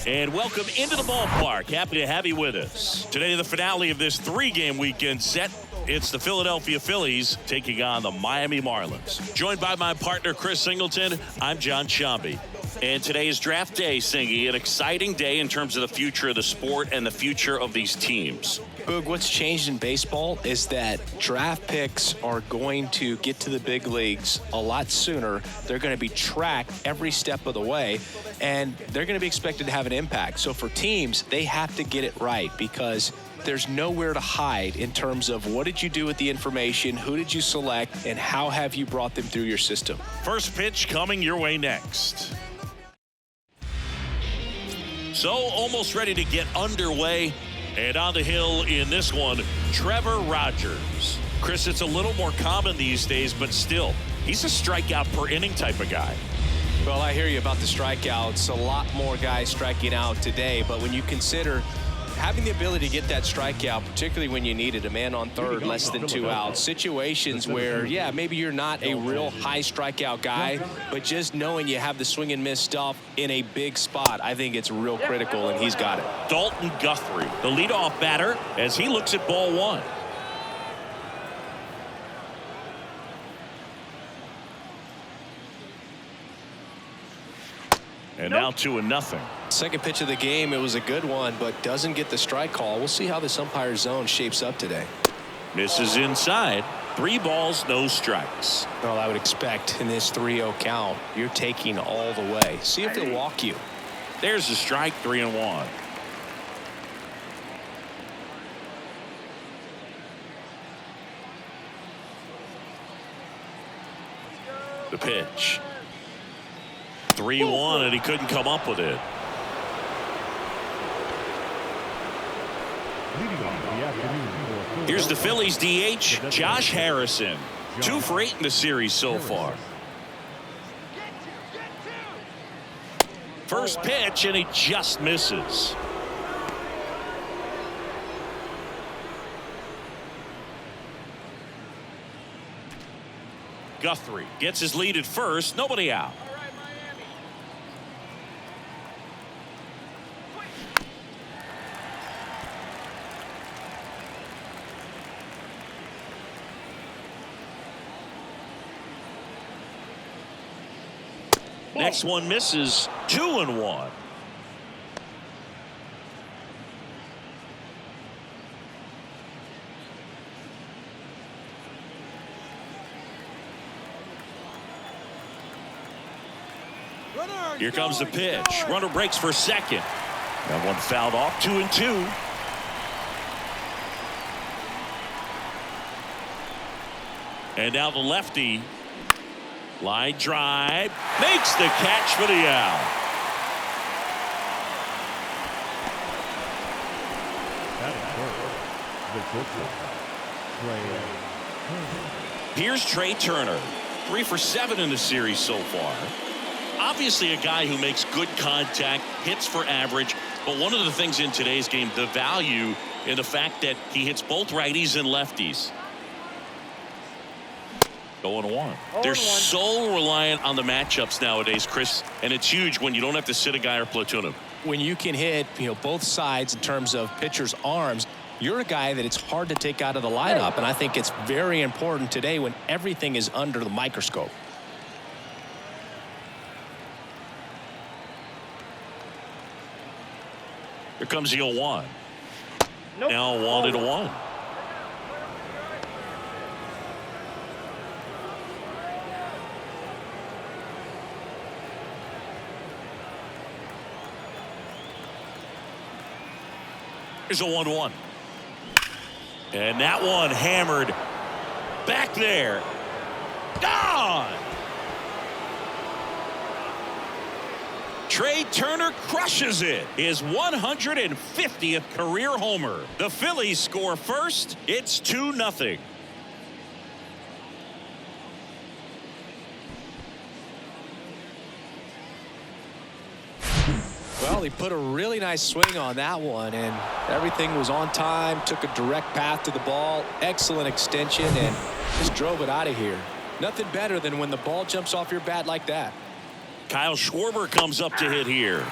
And welcome into the ballpark. Happy to have you with us. Today, the finale of this three-game weekend set. It's the Philadelphia Phillies taking on the Miami Marlins. Joined by my partner, Chris Singleton, I'm John Shambi. And today is draft day, Singy. An exciting day in terms of the future of the sport and the future of these teams. Boog, what's changed in baseball is that draft picks are going to get to the big leagues a lot sooner. They're going to be tracked every step of the way, and they're going to be expected to have an impact. So for teams, they have to get it right because there's nowhere to hide in terms of what did you do with the information, who did you select, and how have you brought them through your system. First pitch coming your way next. So almost ready to get underway. And on the hill in this one, Trevor Rogers. Chris, it's a little more common these days, but still, he's a strikeout per inning type of guy. Well, I hear you about the strikeouts. A lot more guys striking out today, but when you consider having the ability to get that strikeout, particularly when you need it, a man on third, less than 2 outs, situations where, yeah, maybe you're not a real high strikeout guy, but just knowing you have the swing and miss stuff in a big spot, I think it's real critical, and he's got it. Dalton Guthrie, the leadoff batter, as he looks at ball one. And now 2-0. Second pitch of the game, it was a good one, but doesn't get the strike call. We'll see how this umpire zone shapes up today. Misses inside. 3 balls, no strikes. Well, I would expect in this 3-0 count, you're taking all the way. See if he'll walk you. There's the strike, 3-1. The pitch. 3-1, and he couldn't come up with it. Here's the Phillies DH, Josh Harrison. 2 for 8 in the series so far. First pitch, and he just misses. Guthrie gets his lead at first, nobody out. Next one misses. 2-1. Here comes the pitch. Runner breaks for second. That one fouled off. 2-2. And now the lefty. Line drive, makes the catch for the out. Here's Trey Turner, 3 for 7 in the series so far. Obviously a guy who makes good contact, hits for average, but one of the things in today's game, the value in the fact that he hits both righties and lefties. 0-1. They're so reliant on the matchups nowadays, Chris, and it's huge when you don't have to sit a guy or platoon him. When you can hit, both sides in terms of pitchers' arms, you're a guy that it's hard to take out of the lineup, and I think it's very important today when everything is under the microscope. Here comes the 0-1. Now 1-1. Here's a 1-1. And that one hammered back there. Gone. Trey Turner crushes it. His 150th career homer. The Phillies score first. It's 2-0. Well, he put a really nice swing on that one, and everything was on time, took a direct path to the ball, excellent extension, and just drove it out of here. Nothing better than when the ball jumps off your bat like that. Kyle Schwarber comes up to hit here.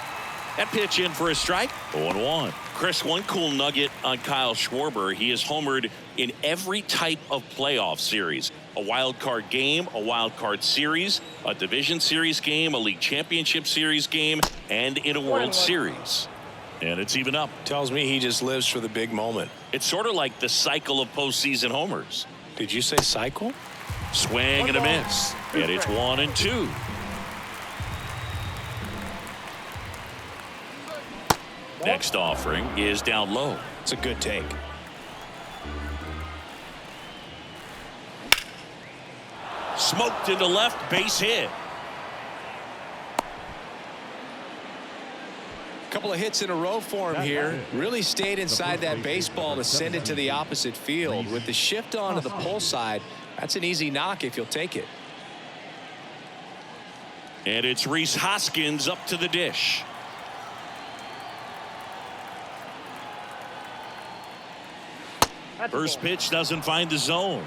That pitch in for a strike. 0-1. Chris, one cool nugget on Kyle Schwarber. He has homered in every type of playoff series. A wild card game, a wild card series, a division series game, a league championship series game, and in a World Series. And it's even up. Tells me he just lives for the big moment. It's sort of like the cycle of postseason homers. Did you say cycle? Swing and a miss. And it's 1-2. Next offering is down low. It's a good take. Smoked into left, base hit. Couple of hits in a row for him here. Really stayed inside that baseball to send it to the opposite field. With the shift onto the pull side, that's an easy knock if you'll take it. And it's Rhys Hoskins up to the dish. First pitch doesn't find the zone.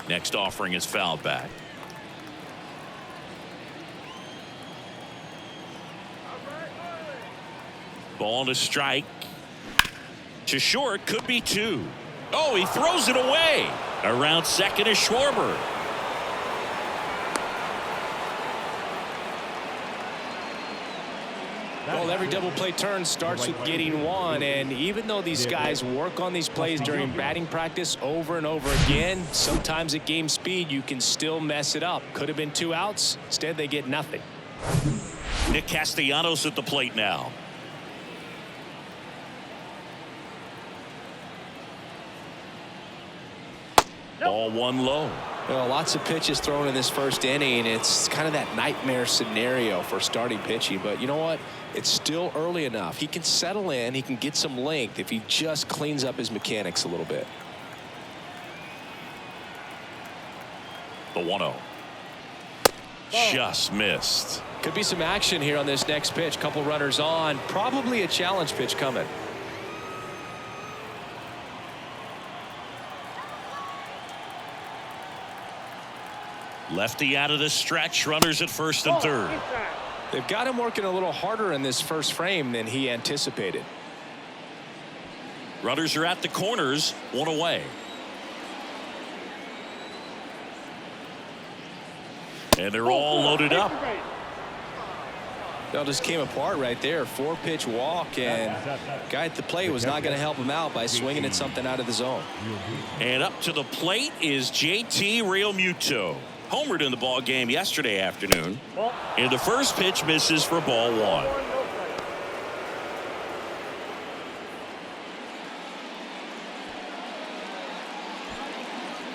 Next offering is fouled back. Ball to strike. To short, could be 2. Oh, he throws it away. Around second is Schwarber. Well, every double play turn starts with getting one, and even though these guys work on these plays during batting practice over and over again, sometimes at game speed you can still mess it up. Could have been 2 outs. Instead, they get nothing. Nick Castellanos at the plate now. Ball 1 low. Well, lots of pitches thrown in this first inning. It's kind of that nightmare scenario for starting pitching. But you know what? It's still early enough. He can settle in. He can get some length if he just cleans up his mechanics a little bit. The 1-0. Just missed. Could be some action here on this next pitch. Couple runners on. Probably a challenge pitch coming. Lefty out of the stretch. Runners at first and third. They've got him working a little harder in this first frame than he anticipated. Runners are at the corners. 1 away. And they're all loaded up. That just came apart right there. 4-pitch walk, and guy at the plate was not going to help him out by swinging at something out of the zone. And up to the plate is JT Realmuto. Homered in the ball game yesterday afternoon. And the first pitch misses for ball 1.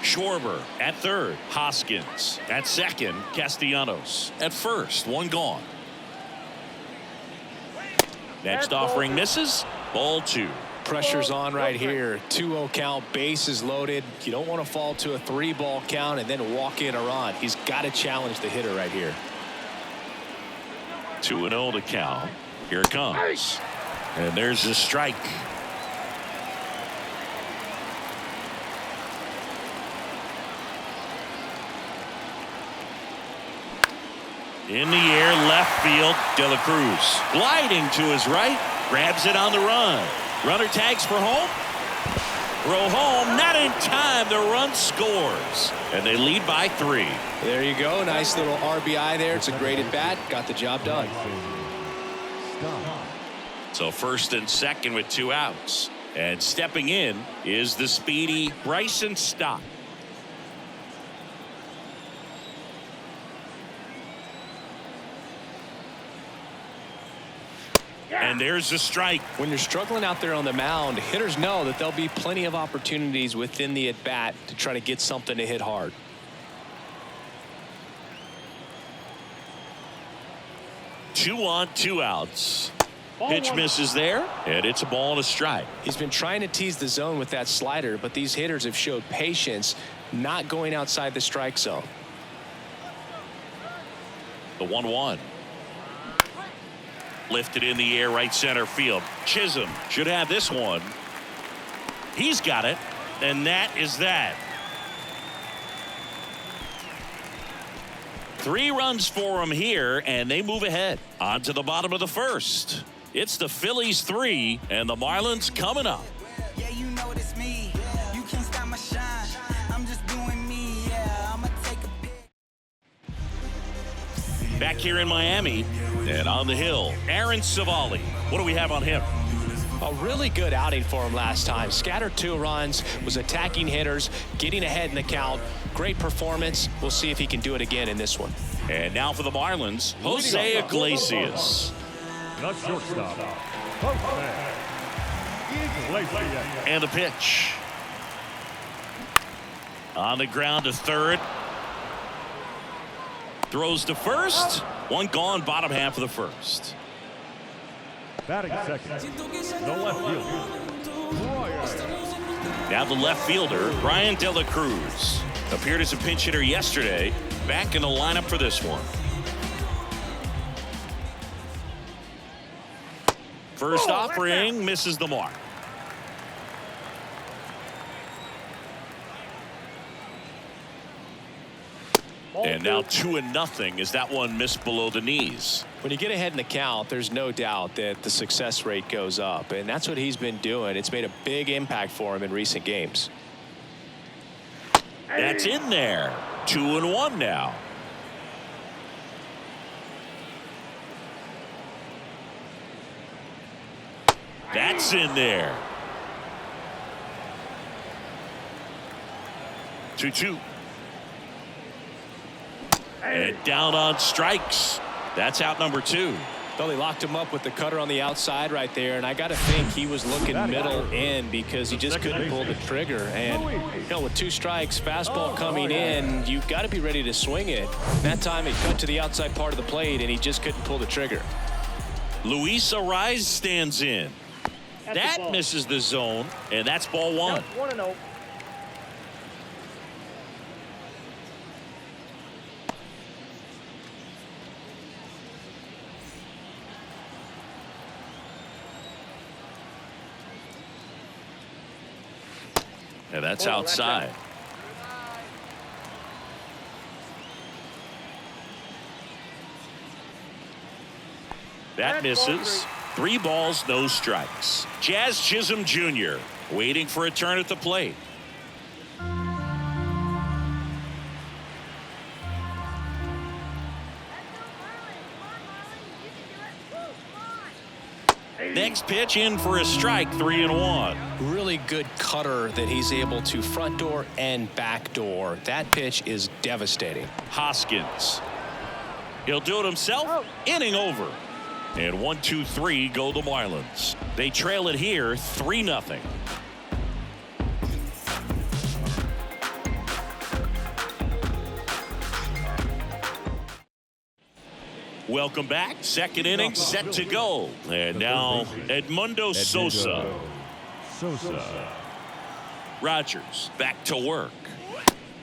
Schwarber at third. Hoskins at second. Castellanos at first. 1 gone. Next offering misses. Ball 2. Pressure's on right here. 2-0 count, bases loaded. You don't want to fall to a 3-ball count and then walk in a run. He's got to challenge the hitter right here. 2-0 to count. Here it comes. And there's the strike. In the air, left field, De La Cruz. Gliding to his right. Grabs it on the run. Runner tags for home. Throw home, not in time. The run scores. And they lead by 3. There you go. Nice little RBI there. It's a great at bat. Got the job done. So first and second with 2 outs. And stepping in is the speedy Bryson Stott. And there's the strike. When you're struggling out there on the mound, hitters know that there'll be plenty of opportunities within the at-bat to try to get something to hit hard. Two on, 2 outs. Pitch misses there, and it's a ball and a strike. He's been trying to tease the zone with that slider, but these hitters have showed patience, not going outside the strike zone. The 1-1. Lifted in the air, right center field. Chisholm should have this one. He's got it, and that is that. 3 runs for him here, and they move ahead. On to the bottom of the first. It's the Phillies 3, and the Marlins coming up. Yeah, you know it's me. You can't stop my shine. I'm just doing me. Yeah, I'ma take a pic. Back here in Miami, and on the hill, Aaron Savali. What do we have on him? A really good outing for him last time. Scattered 2 runs, was attacking hitters, getting ahead in the count. Great performance. We'll see if he can do it again in this one. And now for the Marlins, Jose Iglesias. The shortstop, Jose Iglesias. And the pitch. On the ground to third. Throws to first. One gone, bottom half of the first. Batting second, the left fielder, Now the left fielder, Brian De La Cruz. Appeared as a pinch hitter yesterday. Back in the lineup for this one. First offering misses the mark. And now 2-0 as that one missed below the knees. When you get ahead in the count, there's no doubt that the success rate goes up, and that's what he's been doing. It's made a big impact for him in recent games. That's in there. 2-1 now. That's in there. 2-2. And down on strikes. That's out number 2. Well, they locked him up with the cutter on the outside right there, and I got to think he was looking middle in because he just couldn't pull the trigger. And you know, with 2 strikes, fastball coming in, you've got to be ready to swing it. That time it cut to the outside part of the plate, and he just couldn't pull the trigger. Luis Ariz stands in. That misses the zone, and that's ball 1. 1-0. And that's outside. That misses. 3 balls, no strikes. Jazz Chisholm Jr. waiting for a turn at the plate. Next pitch in for a strike, 3-1. Really good cutter that he's able to front door and back door. That pitch is devastating. Hoskins. He'll do it himself. Inning over. And 1-2-3 go the Marlins. They trail it here 3-0. Welcome back. Second inning set to go. And now Edmundo Sosa. Rogers back to work.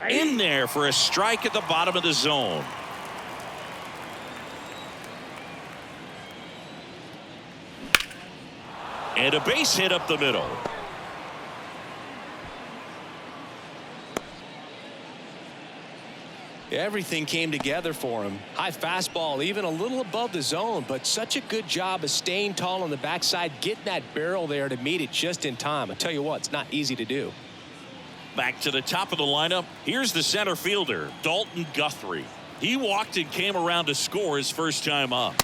In there for a strike at the bottom of the zone. And a base hit up the middle. Everything came together for him. High fastball, even a little above the zone, but such a good job of staying tall on the backside, getting that barrel there to meet it just in time. I tell you what, it's not easy to do. Back to the top of the lineup. Here's the center fielder, Dalton Guthrie. He walked and came around to score his first time up.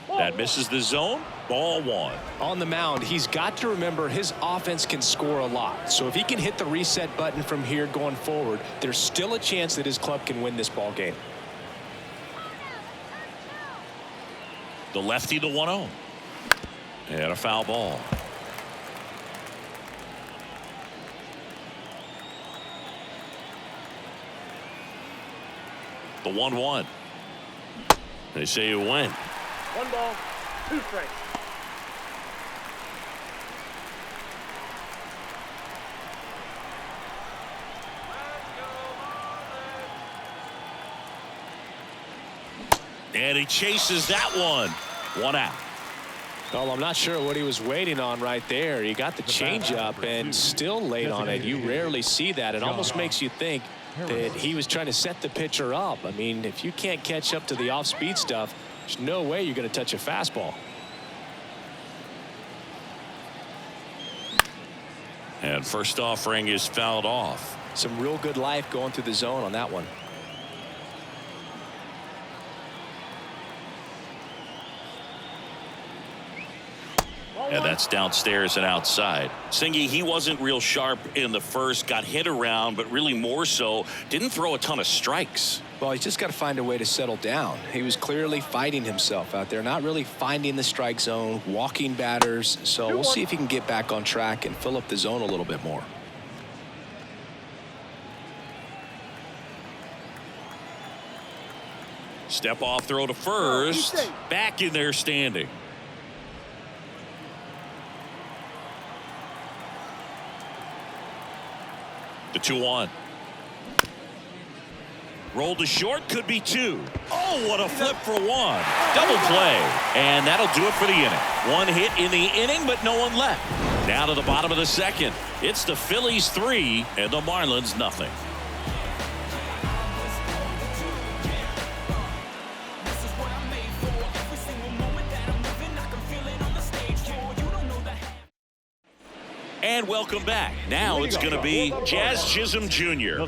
That misses the zone. Ball 1. On the mound, he's got to remember his offense can score a lot. So if he can hit the reset button from here going forward, there's still a chance that his club can win this ball game. The lefty, the 1-0. And a foul ball. The 1-1. They say you win. 1 ball, 2 strikes. And he chases that one. 1 out. Well, I'm not sure what he was waiting on right there. He got the changeup and still late on it. You rarely see that. It almost makes you think that he was trying to set the pitcher up. I mean, if you can't catch up to the off-speed stuff, there's no way you're going to touch a fastball. And first offering is fouled off. Some real good life going through the zone on that one. And that's downstairs and outside. Singy, he wasn't real sharp in the first, got hit around, but really more so, didn't throw a ton of strikes. Well, he's just got to find a way to settle down. He was clearly fighting himself out there, not really finding the strike zone, walking batters. So we'll see if he can get back on track and fill up the zone a little bit more. Step off throw to first. Back in there standing. The 2-1. Rolled to short, could be 2. Oh, what a flip for 1. Double play. And that'll do it for the inning. 1 hit in the inning, but no one left. Now to the bottom of the second. It's the Phillies 3 and the Marlins nothing. And welcome back. Now it's going to be Jazz Chisholm Jr.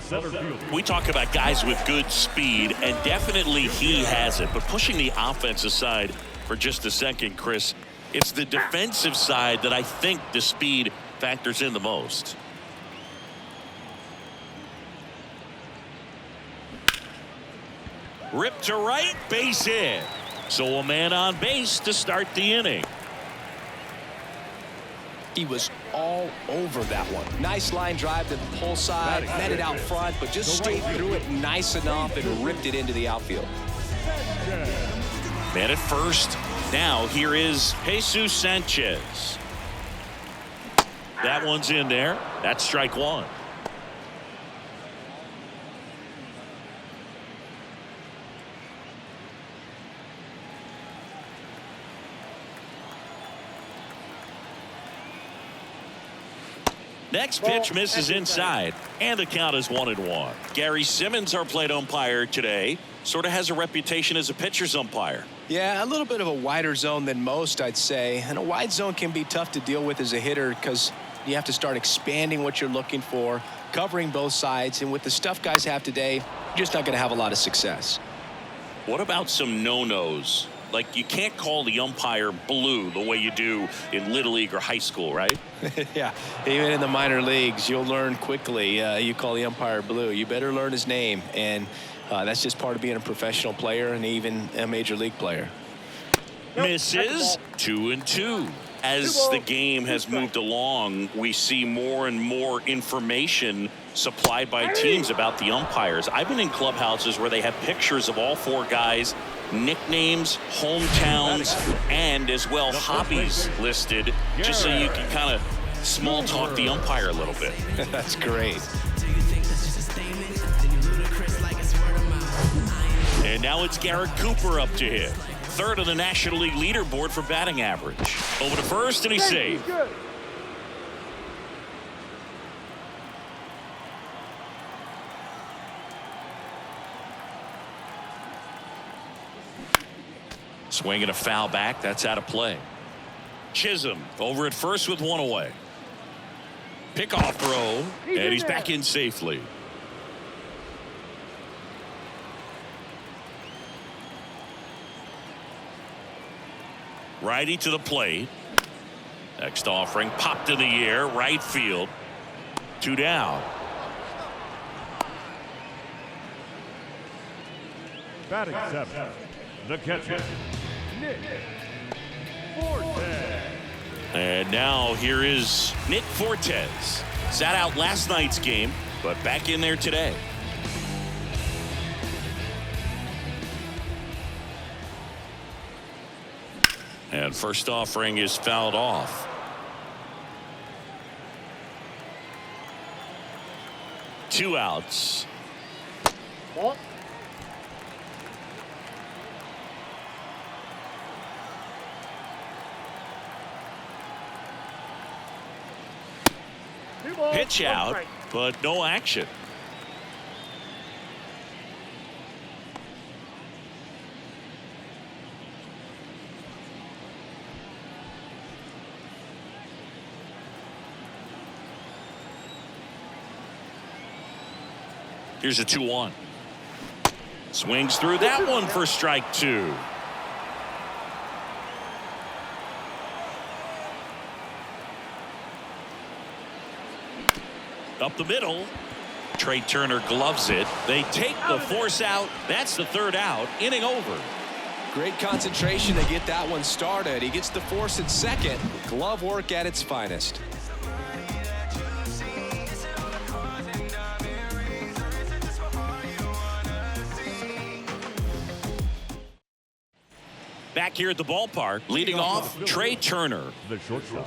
We talk about guys with good speed, and definitely he has it. But pushing the offensive side for just a second, Chris, it's the defensive side that I think the speed factors in the most. Rip to right, base hit. So a man on base to start the inning. He was all over that one. Nice line drive to the pull side, met it out front, but just stayed through it nice enough and ripped it into the outfield. Man at first. Now here is Jesus Sanchez. That one's in there. That's strike 1. Next pitch misses inside, and the count is 1-1. Gary Simmons, our plate umpire today, sort of has a reputation as a pitcher's umpire. Yeah, a little bit of a wider zone than most, I'd say. And a wide zone can be tough to deal with as a hitter because you have to start expanding what you're looking for, covering both sides. And with the stuff guys have today, you're just not going to have a lot of success. What about some no-nos? Like, you can't call the umpire blue the way you do in Little League or high school, right? Yeah, even in the minor leagues, you'll learn quickly. You call the umpire blue. You better learn his name. And that's just part of being a professional player and even a major league player. Misses. 2-2. As the game has moved along, we see more and more information supplied by teams about the umpires. I've been in clubhouses where they have pictures of all 4 guys, nicknames, hometowns, and as well hobbies listed, just so you can kind of small talk the umpire a little bit. That's great. And now it's Garrett Cooper up to hit. 3rd on the National League leaderboard for batting average. Over to first, and he's saved. Swinging a foul back. That's out of play. Chisholm over at first with 1 away. Pickoff throw, and he's back in safely. Righty to the plate. Next offering popped in the air, right field. 2 down. Batting 7, the catcher, Nick Fortes. And now here is Nick Fortes. Sat out last night's game, but back in there today. And first offering is fouled off. Two outs. Ball. Pitch out, but no action. Here's a 2-1. Swings through that one for strike 2. Up the middle. Trey Turner gloves it. They take the force out. That's the 3rd out. Inning over. Great concentration to get that one started. He gets the force at second. Glove work at its finest. Back here at the ballpark, leading off, Trey Turner. The shortstop.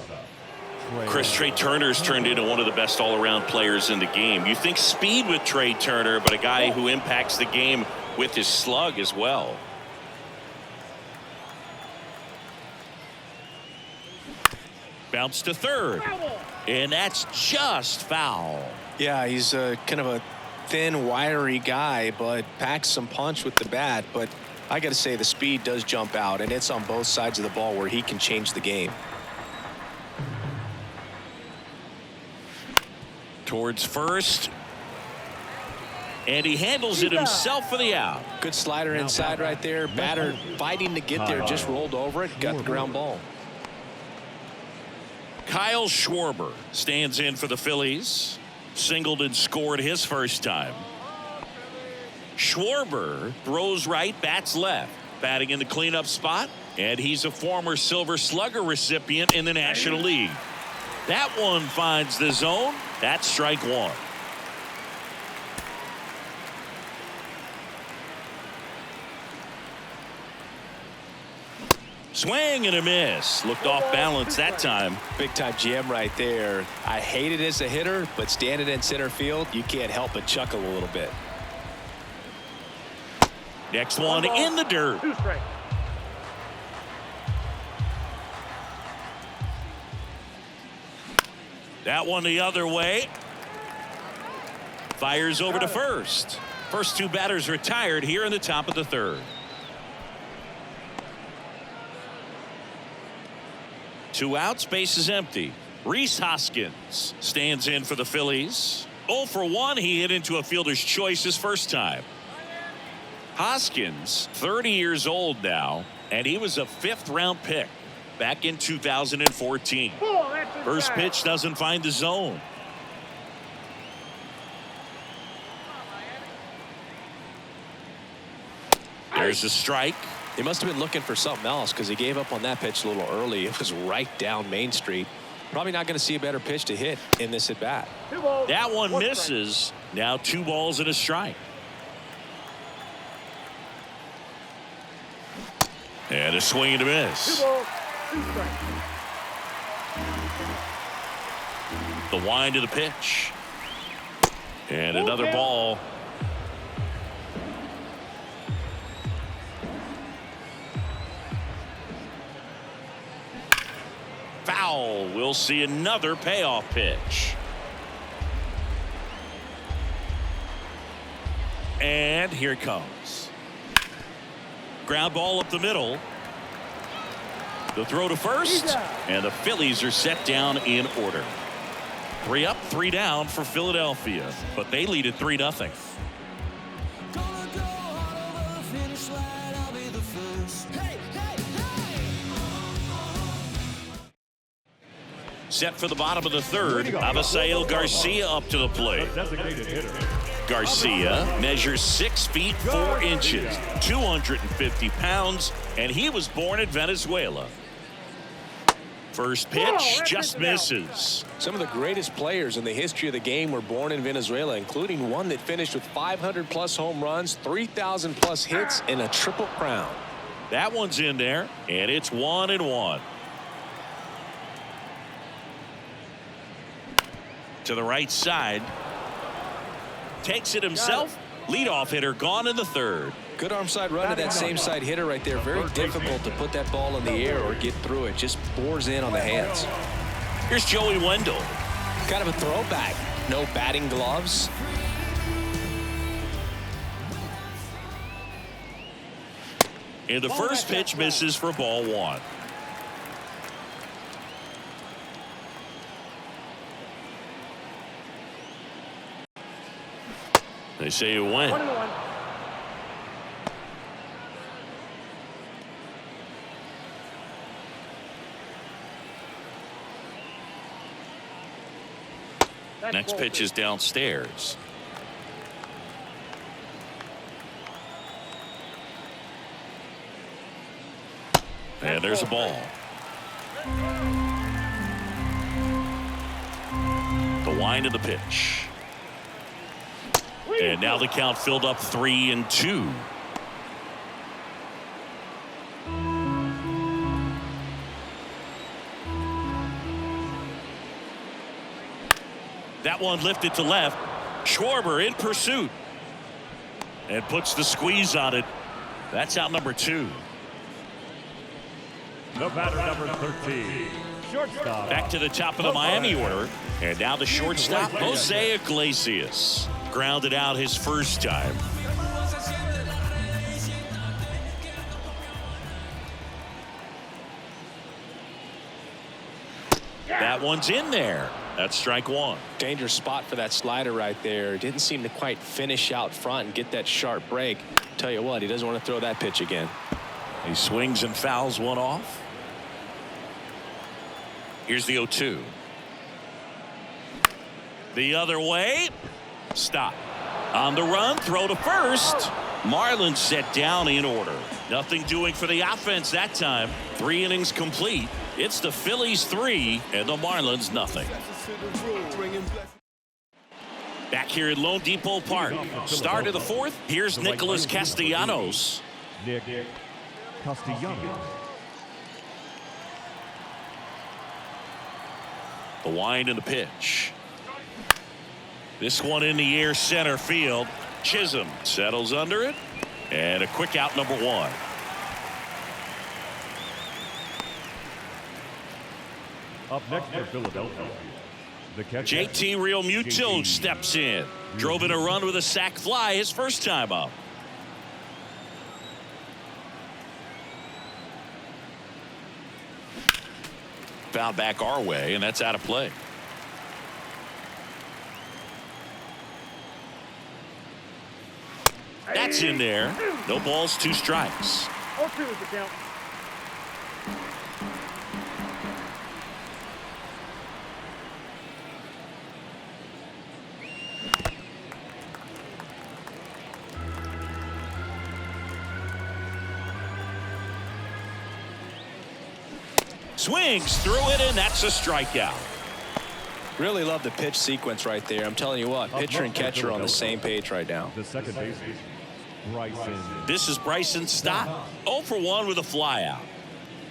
Chris, Trey Turner's turned into one of the best all-around players in the game. You think speed with Trey Turner, but a guy who impacts the game with his slug as well. Bounce to 3rd, and that's just foul. Yeah, he's kind of a thin, wiry guy, but packs some punch with the bat. But I got to say, the speed does jump out, and it's on both sides of the ball where he can change the game. Towards first, and he handles it himself for the out. Good slider inside right there. Batter fighting to get there, just rolled over it, got the ground ball. Kyle Schwarber stands in for the Phillies. Singled and scored his first time. Schwarber throws right, bats left, batting in the cleanup spot, and he's a former Silver Slugger recipient in the National League. That one finds the zone. That's strike 1. Swing and a miss. Looked off balance that time. Big time jam right there. I hate it as a hitter, but standing in center field, you can't help but chuckle a little bit. Next one in the dirt. That one the other way. Fires over to first. First 2 batters retired here in the top of the 3rd. 2 outs, base is empty. Rhys Hoskins stands in for the Phillies. 0 for 1, he hit into a fielder's choice his first time. Hoskins, 30 years old now, and he was a 5th-round pick back in 2014. First pitch doesn't find the zone. There's a strike. He must have been looking for something else because he gave up on that pitch a little early. It was right down Main Street. Probably not going to see a better pitch to hit in this at bat. That one misses. Now 2 balls and a strike. And a swing and a miss. The wind of the pitch. And another ball. Foul. We'll see another payoff pitch. And here it comes. Ground ball up the middle. The throw to first, and the Phillies are set down in order. 3 up, 3 down for Philadelphia, but they lead at 3-0. Set for the bottom of the 3rd, Avisail Garcia up to the plate. Designated hitter. Garcia measures 6 feet 4 inches, 250 pounds, and he was born in Venezuela. First pitch just misses. Some of the greatest players in the history of the game were born in Venezuela, including one that finished with 500+ home runs, 3,000+ hits, and a triple crown. That one's in there, and it's 1-1. To the right side. Takes it himself. Leadoff hitter gone in the 3rd. Good arm side run to that same side hitter right there. Very difficult to put that ball in the air or get through it. Just bores in on the hands. Here's Joey Wendell. Kind of a throwback. No batting gloves. And the first pitch misses for ball one. They say you win. 1-1. Next pitch is downstairs. And there's a ball. The wind of the pitch. And now the count filled up 3-2. That one lifted to left. Schwarber in pursuit. And puts the squeeze on it. That's out number 2. The batter, number 13, shortstop. Back to the top of the Miami order. And now the shortstop, Jose Iglesias. Grounded out his first time. That one's in there. That's strike one. Dangerous spot for that slider right there. Didn't seem to quite finish out front and get that sharp break. Tell you what, he doesn't want to throw that pitch again. He swings and fouls one off. Here's the 0-2. The other way. Stop. On the run, throw to first. Marlins set down in order. Nothing doing for the offense that time. 3 innings complete. It's the Phillies 3 and the Marlins nothing. Back here at Lone Depot Park. Start of the 4th. Here's Nicholas Castellanos. Nick Castellanos. The wind and the pitch. This one in the air center field. Chisholm settles under it. And a quick out, number 1. Up next for Philadelphia, the catcher, JT Realmuto steps in. Drove in a run with a sac fly his first time up. Foul back our way, and that's out of play. That's in there. No balls, 2 strikes. 0-2 is the count. Swings through it, and that's a strikeout. Really love the pitch sequence right there. I'm telling you what, pitcher and catcher are on the same page right now. the second baseman, Bryson. This is Bryson Stott. 0 for 1 with a flyout.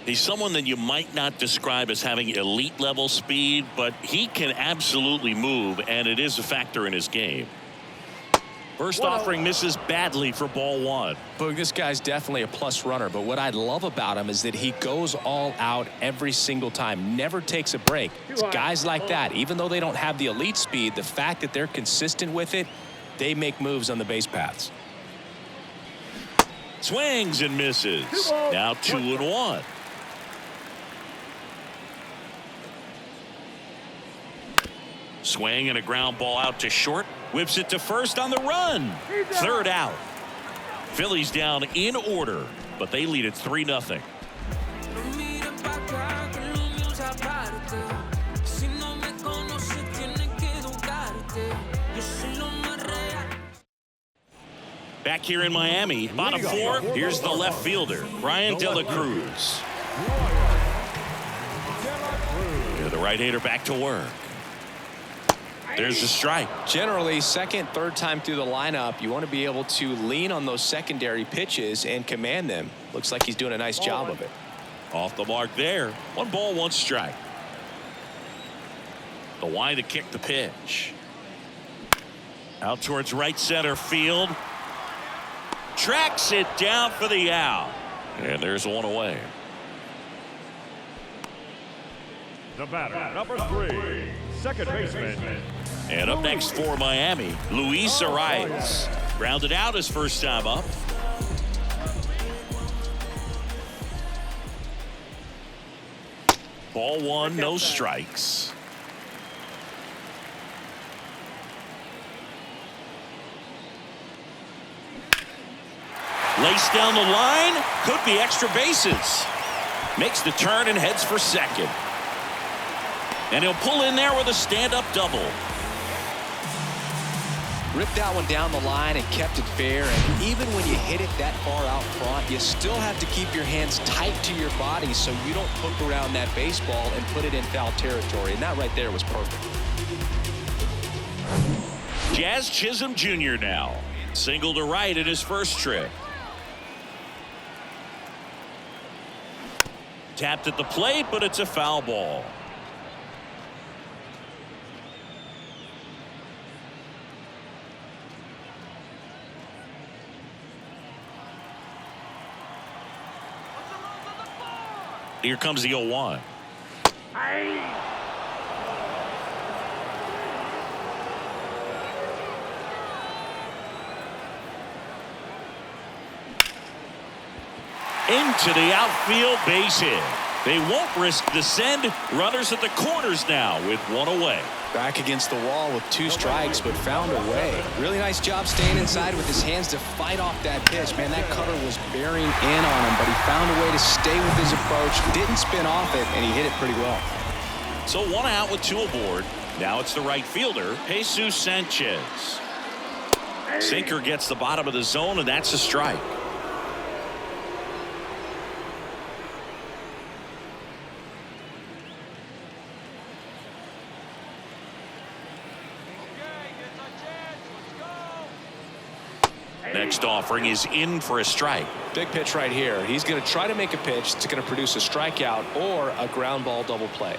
He's someone that you might not describe as having elite level speed, but he can absolutely move, and it is a factor in his game. First offering misses badly for ball 1. Boog, this guy's definitely a plus runner, but what I love about him is that he goes all out every single time, never takes a break. It's guys like that, even though they don't have the elite speed, the fact that they're consistent with it, they make moves on the base paths. Swings and misses. Now 2-1. Swing and a ground ball out to short. Whips it to first on the run. 3rd out. Phillies down in order, but they lead it 3-0. Back here in Miami, bottom 4, here's the left fielder, Brian De La Cruz. The right-hander back to work. There's a strike. Generally, second, third time through the lineup, you want to be able to lean on those secondary pitches and command them. Looks like he's doing a nice job of it. Off the mark there. 1 ball, 1 strike. The wind to kick the pitch. Out towards right center field. Tracks it down for the out. And there's 1 away. The batter, number 3, second baseman. And up next for Miami, Luis Arias. Grounded out his first time up. Ball one, no strikes. Laced down the line, could be extra bases. Makes the turn and heads for second. And he'll pull in there with a stand-up double. Ripped that one down the line and kept it fair. And even when you hit it that far out front, you still have to keep your hands tight to your body so you don't hook around that baseball and put it in foul territory. And that right there was perfect. Jazz Chisholm Jr. now. Single to right in his first trip. Tapped at the plate, but it's a foul ball. Here comes the 0-1. Into the outfield, base hit. They won't risk the send. Runners at the corners now with one away. Back against the wall with 2 strikes, but found a way. Really nice job staying inside with his hands to fight off that pitch. Man, that cutter was bearing in on him, but he found a way to stay with his approach, didn't spin off it, and he hit it pretty well. So 1 out with 2 aboard. Now it's the right fielder, Jesus Sanchez. Sinker gets the bottom of the zone, and that's a strike. Next offering is in for a strike. Big pitch right here. He's going to try to make a pitch that's going to produce a strikeout or a ground ball double play.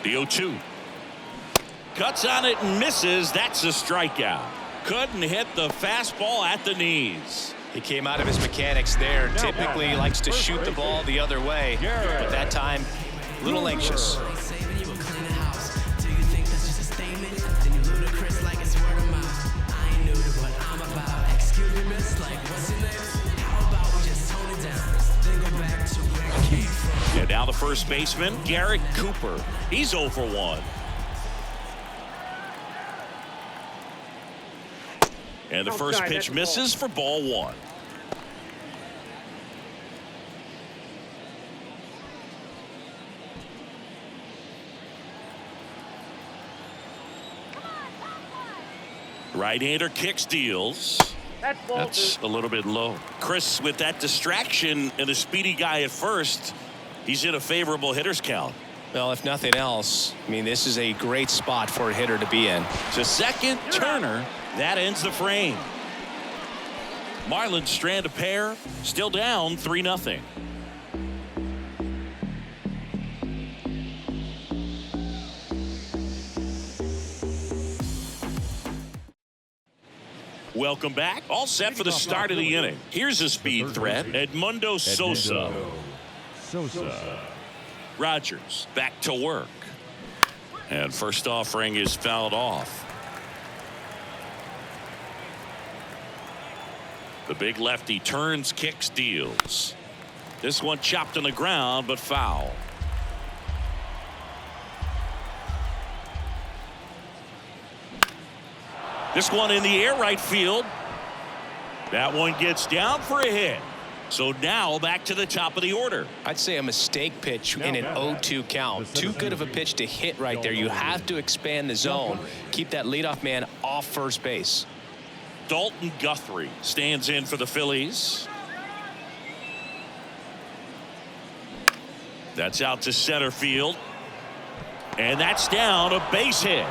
The 0-2. Cuts on it and misses. That's a strikeout. Couldn't hit the fastball at the knees. He came out of his mechanics there. Typically likes to shoot the ball the other way, but that time a little anxious. And now the first baseman, Garrett Cooper. He's 0 for 1. And the first pitch misses for ball 1. Right-hander kicks, deals. That's a little bit low. Chris, with that distraction and a speedy guy at first, he's in a favorable hitter's count. Well, if nothing else, I mean, this is a great spot for a hitter to be in. To second, Turner. That ends the frame. Marlins strand a pair, still down 3-0. Welcome back. All set for the start of the inning. Here's a speed threat. Edmundo Sosa. Rogers back to work. And first offering is fouled off. The big lefty turns, kicks, deals. This one chopped on the ground, but foul. This one in the air, right field. That one gets down for a hit. So now back to the top of the order. I'd say a mistake pitch in an 0-2 count. Too good of a pitch to hit right there. You have to expand the zone. Keep that leadoff man off first base. Dalton Guthrie stands in for the Phillies. That's out to center field. And that's down, a base hit.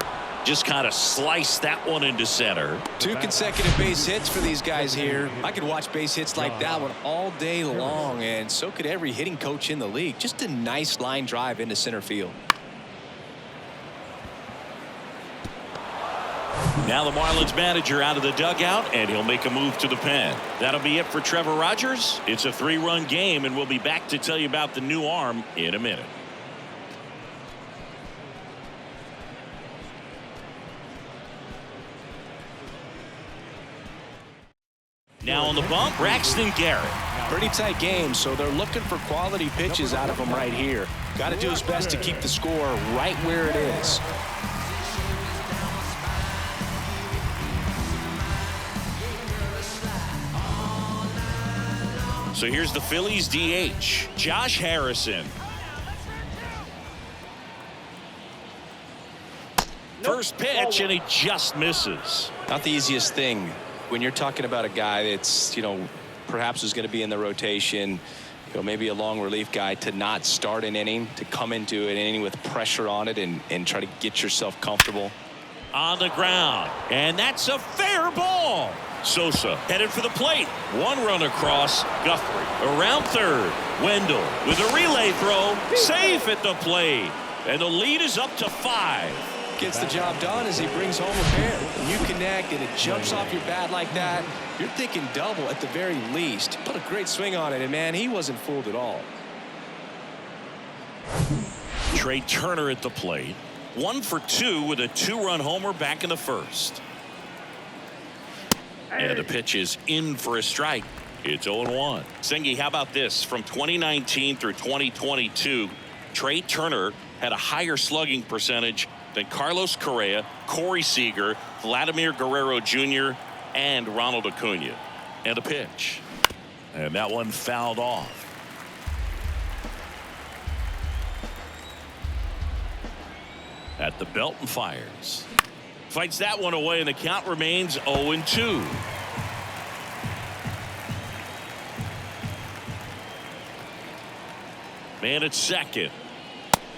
Just kind of sliced that one into center. 2 consecutive base hits for these guys here. I could watch base hits like that one all day long, and so could every hitting coach in the league. Just a nice line drive into center field. Now the Marlins manager out of the dugout, and he'll make a move to the pen. That'll be it for Trevor Rogers. It's a 3-run game, and we'll be back to tell you about the new arm in a minute. Now on the bump, Braxton Garrett. Pretty tight game, so they're looking for quality pitches out of him right here. Got to do his best to keep the score right where it is. So here's the Phillies DH, Josh Harrison. First pitch, and he just misses. Not the easiest thing when you're talking about a guy that's, perhaps is going to be in the rotation, maybe a long relief guy, to not start an inning, to come into an inning with pressure on it and try to get yourself comfortable. On the ground, and that's a fair ball. Sosa headed for the plate. One run across. Guthrie around third. Wendell with a relay throw. Safe at the plate. And the lead is up to 5. Gets the job done as he brings home a pair. When you connect and it jumps off your bat like that, you're thinking double at the very least. Put a great swing on it, and man, he wasn't fooled at all. Trey Turner at the plate. 1 for 2 with a 2-run homer back in the first. And the pitch is in for a strike. It's 0-1. Singy, how about this? From 2019 through 2022, Trey Turner had a higher slugging percentage than Carlos Correa, Corey Seager, Vladimir Guerrero Jr., and Ronald Acuna. And a pitch. And that one fouled off. At the belt and fires. Fights that one away, and the count remains 0-2. Man at second.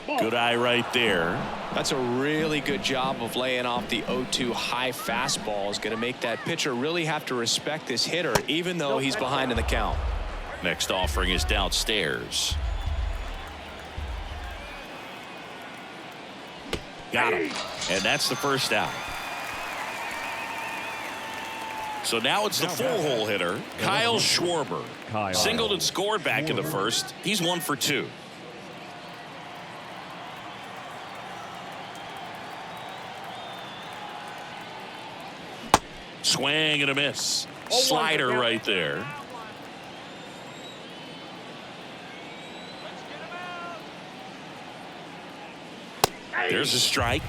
Good eye right there. That's a really good job of laying off the 0-2 high fastball. Is going to make that pitcher really have to respect this hitter, even though he's behind in the count. Next offering is downstairs. Got him. And that's the first out. So now it's the 4-hole hitter, Kyle Schwarber. Singled and scored back in the first. He's 1 for 2. Swing and a miss. Slider right there. There's a strike.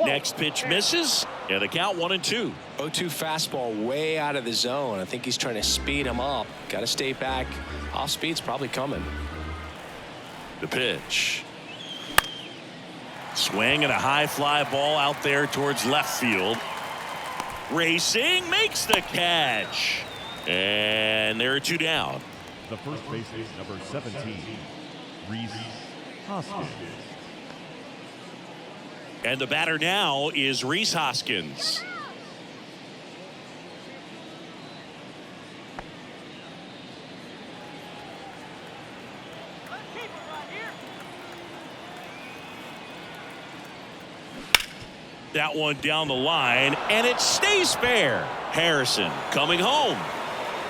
Next pitch misses, and the count 1-2. 0-2 fastball way out of the zone. I think he's trying to speed him up. Got to stay back. Off speed's probably coming. The pitch. Swing and a high fly ball out there towards left field. Racing, makes the catch. And there are 2 down. The first baseman, number 17, Rhys Hoskins. And the batter now is Rhys Hoskins. That one down the line, and it stays fair. Harrison coming home.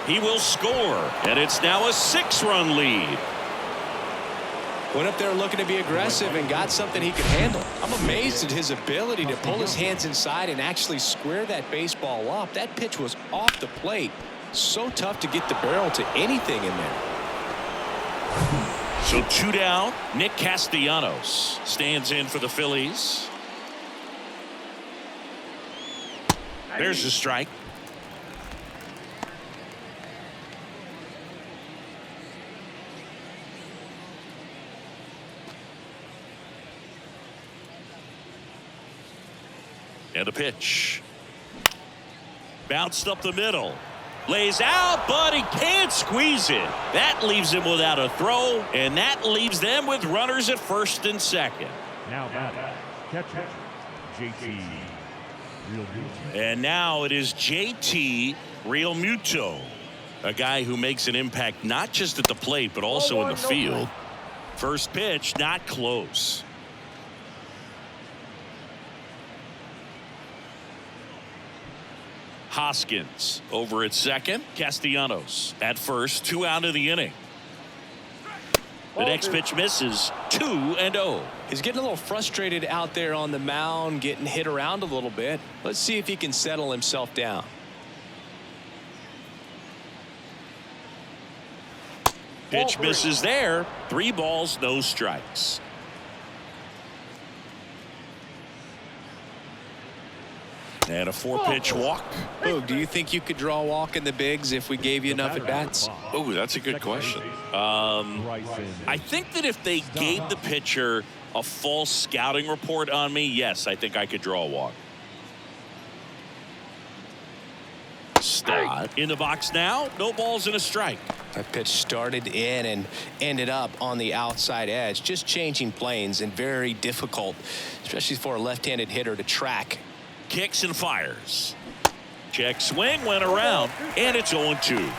He will score, and it's now a 6-run lead. Went up there looking to be aggressive and got something he could handle. I'm amazed at his ability to pull his hands inside and actually square that baseball up. That pitch was off the plate. So tough to get the barrel to anything in there. So 2 down. Nick Castellanos stands in for the Phillies. There's the strike. And a pitch. Bounced up the middle. Lays out, but he can't squeeze it. That leaves him without a throw, and that leaves them with runners at first and second. Now batting, catcher, JT Realmuto. And now it is JT Realmuto, a guy who makes an impact not just at the plate, but also in the field. First pitch, not close. Hoskins over at second. Castellanos at first. 2 out of the inning. The next pitch misses. 2-0. He's getting a little frustrated out there on the mound, getting hit around a little bit. Let's see if he can settle himself down. Pitch misses there. 3 balls, no strikes. And a 4-pitch walk. Boog, do you think you could draw a walk in the bigs if we gave you enough at-bats? Oh, that's a good question. I think that if they gave the pitcher a full scouting report on me, yes, I think I could draw a walk. Stott in the box now. No balls and a strike. That pitch started in and ended up on the outside edge. Just changing planes and very difficult, especially for a left-handed hitter to track. Kicks and fires. Check swing, went around, and it's 0-2.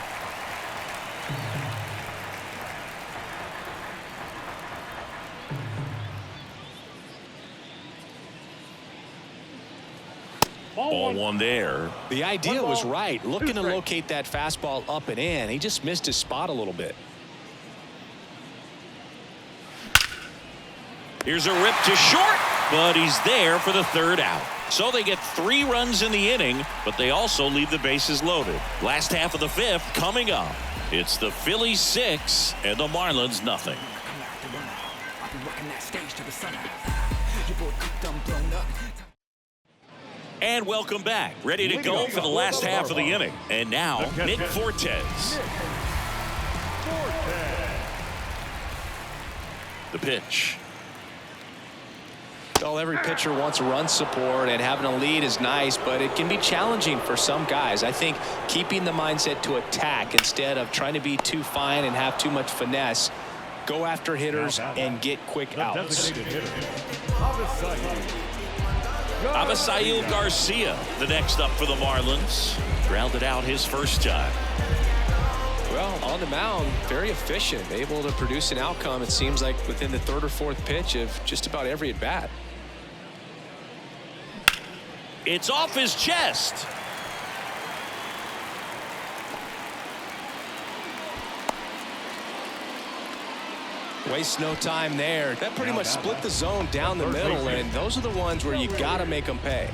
Ball 1 there. The idea was right. Looking to locate that fastball up and in. He just missed his spot a little bit. Here's a rip to short, but he's there for the 3rd out. So they get 3 runs in the inning, but they also leave the bases loaded. Last half of the 5th coming up. It's the Phillies 6 and the Marlins nothing. And welcome back. Ready to go for the last half of the inning. And now, Nick Fortes. The pitch. Well, every pitcher wants run support, and having a lead is nice, but it can be challenging for some guys. I think keeping the mindset to attack instead of trying to be too fine and have too much finesse, go after hitters and get quick outs. Avisail Garcia, the next up for the Marlins. Grounded out his first time. Well, on the mound, very efficient, able to produce an outcome, it seems like, within the 3rd or 4th pitch of just about every at-bat. It's off his chest. Waste no time there. That pretty much split the zone down the middle, and those are the ones where you got to make them pay.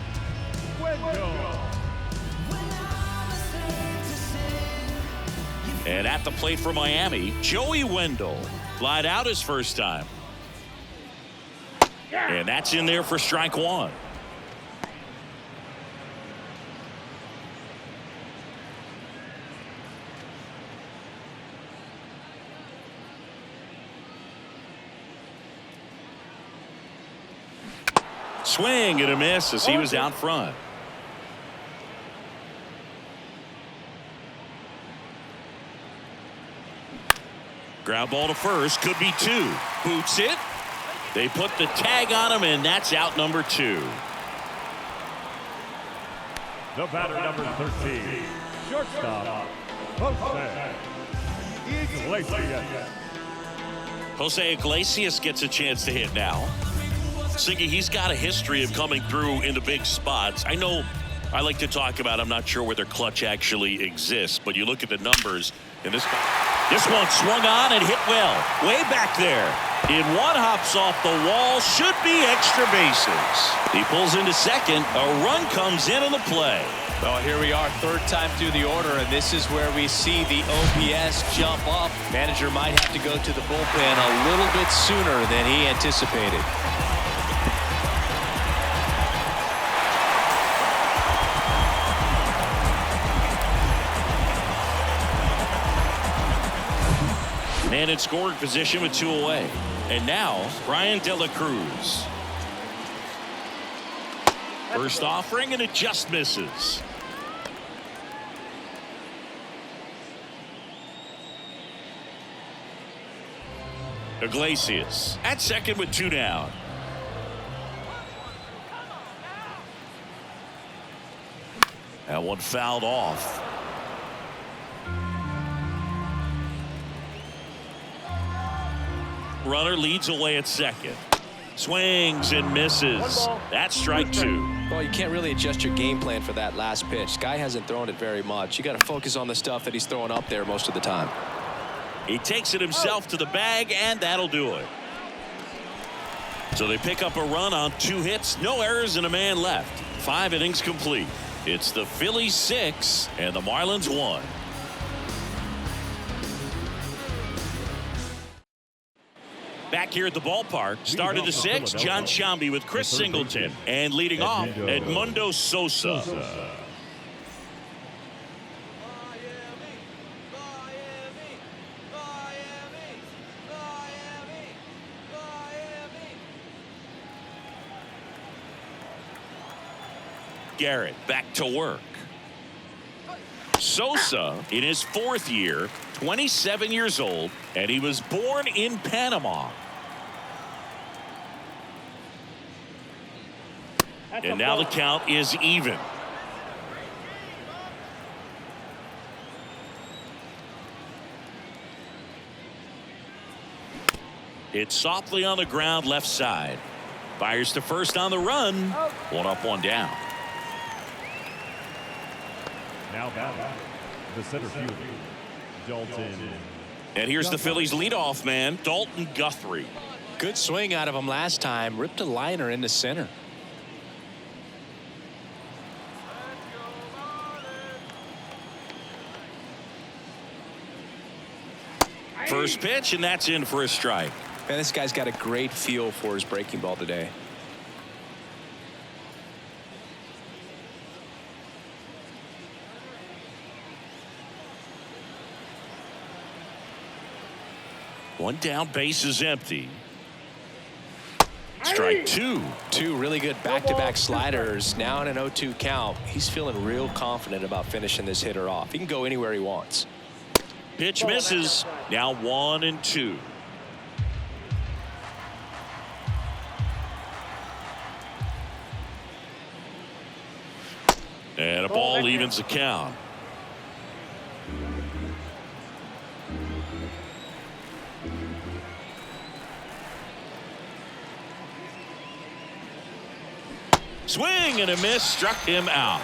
And at the plate for Miami, Joey Wendell. Flied out his first time. And that's in there for strike 1. Swing and a miss as he was out front. Ground ball to first, could be 2. Boots it. They put the tag on him, and that's out number 2. The batter, number 13, shortstop, Jose Iglesias. Jose Iglesias gets a chance to hit now. Siggy, he's got a history of coming through into big spots. I know I like to talk about, I'm not sure whether clutch actually exists, but you look at the numbers in this one swung on and hit well. Way back there. In one, hops off the wall, should be extra bases. He pulls into second. A run comes in on the play. Well, here we are, 3rd time through the order, and this is where we see the OPS jump up. Manager might have to go to the bullpen a little bit sooner than he anticipated. Man in scoring position with 2 away. And now, Brian De La Cruz. First offering, and it just misses. Iglesias at second with 2 down. That one fouled off. Runner leads away at second. Swings and misses. That's strike 2. Well, you can't really adjust your game plan for that last pitch. Guy hasn't thrown it very much. You got to focus on the stuff that he's throwing up there most of the time. He takes it himself to the bag, and that'll do it. So they pick up a run on 2 hits, no errors, and a man left. 5 innings complete. It's the Phillies 6 and the Marlins 1. Back here at the ballpark, start of the 6th, John Sciambi with Chris Singleton, and leading off, Edmundo Sosa. Garrett back to work. Sosa in his 4th year, 27 years old, and he was born in Panama. And now the count is even. It's softly on the ground left side. Fires to first on the run. 1 up, 1 down. Now batting, the center fielder, Dalton. And here's the Phillies leadoff man, Dalton Guthrie. Good swing out of him last time. Ripped a liner into center. First pitch, and that's in for a strike. Man, this guy's got a great feel for his breaking ball today. One down, base is empty. Strike 2. 2 really good back-to-back sliders. Now in an 0-2 count. He's feeling real confident about finishing this hitter off. He can go anywhere he wants. Pitch misses. Now 1-2. And a ball evens the count. Swing and a miss, struck him out.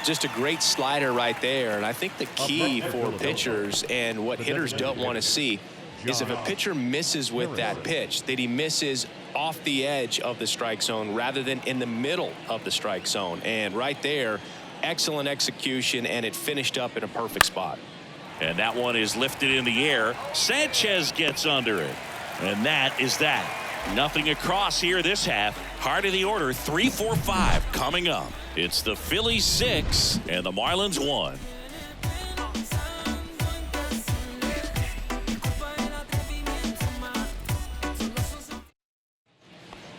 Just a great slider right there. And I think the key for pitchers and what hitters don't want to see is if a pitcher misses with that pitch, that he misses off the edge of the strike zone rather than in the middle of the strike zone. And right there, excellent execution, and it finished up in a perfect spot. And that one is lifted in the air. Sanchez gets under it. And that is that. Nothing across here this half. Heart of the order, 3-4-5 coming up. It's the Phillies 6 and the Marlins 1.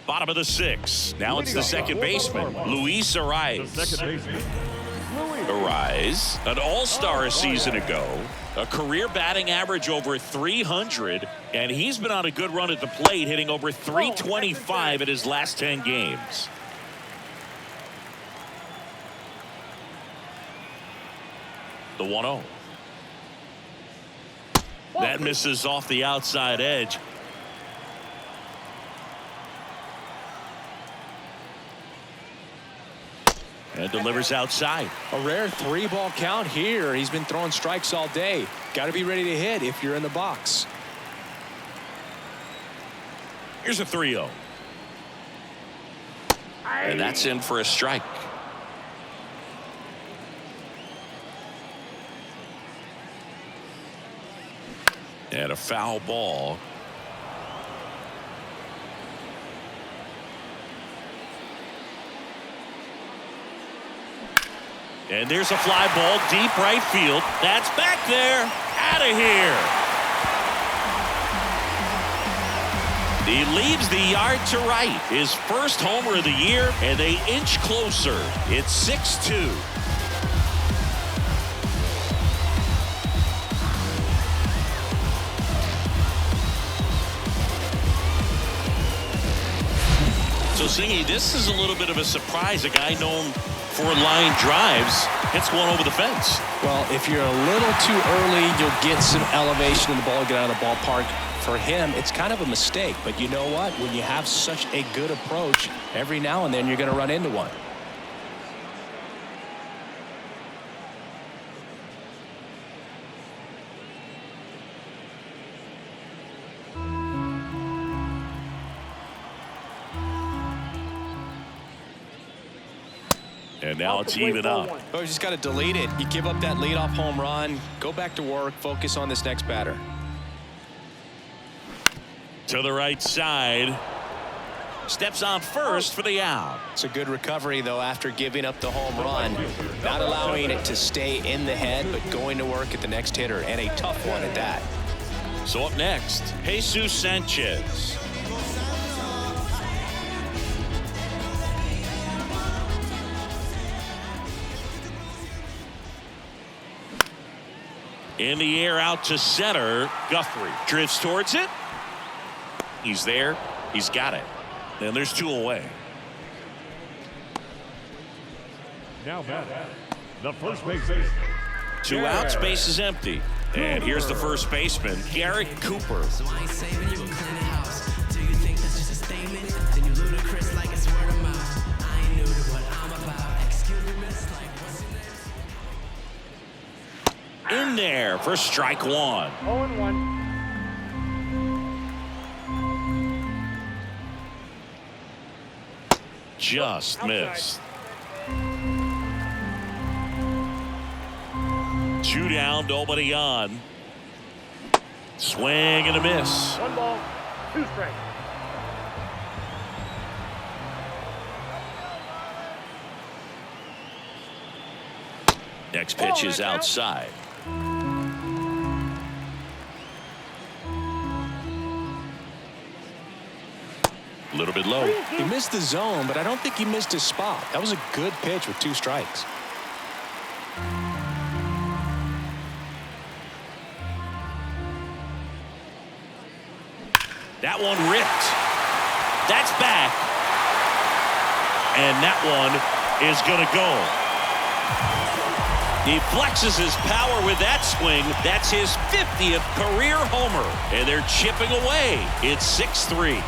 Bottom of the 6th. Now it's the second baseman, Luis Arias. The second baseman, Arias, an all-star a season ago, a career batting average over 300, and he's been on a good run at the plate, hitting over 325 in his last 10 games. The 1-0. That misses off the outside edge. And delivers outside. A rare 3-ball count here. He's been throwing strikes all day. Got to be ready to hit if you're in the box. Here's a 3-0. And that's in for a strike. And a foul ball. And there's a fly ball deep right field. That's back there. Out of here. He leaves the yard to right. His first homer of the year, and they inch closer. It's 6-2. So, Singy, this is a little bit of a surprise. A guy known for line drives hits one over the fence. Well, if you're a little too early, you'll get some elevation in the ball, get out of the ballpark. For him, it's kind of a mistake. But you know what? When you have such a good approach, every now and then you're going to run into one. And now it's even up. Oh, you just got to delete it. You give up that leadoff home run. Go back to work. Focus on this next batter. To the right side. Steps on first for the out. It's a good recovery, though, after giving up the home run. Not allowing it to stay in the head, but going to work at the next hitter, and a tough one at that. So up next, Jesus Sanchez. In the air out to center. Guthrie drifts towards it. He's there. He's got it. And there's 2 away. Now batting, the first baseman. 2 outs, base is empty. And here's the first baseman, Garrett Cooper. So I ain't saving you a cleaning house. Do you think that's just a statement? Then you ludicrous like it's word of mouth. I ain't new to what I'm about. Excuse me, miss, like what's your name? In there for strike 1. 0-1. Just missed. 2 down, nobody on. Swing and a miss. 1 ball, 2 strikes. Next pitch is outside. A little bit low. He missed the zone, but I don't think he missed his spot. That was a good pitch with 2 strikes. That one ripped. That's back. And that one is going to go. He flexes his power with that swing. That's his 50th career homer. And they're chipping away. It's 6-3.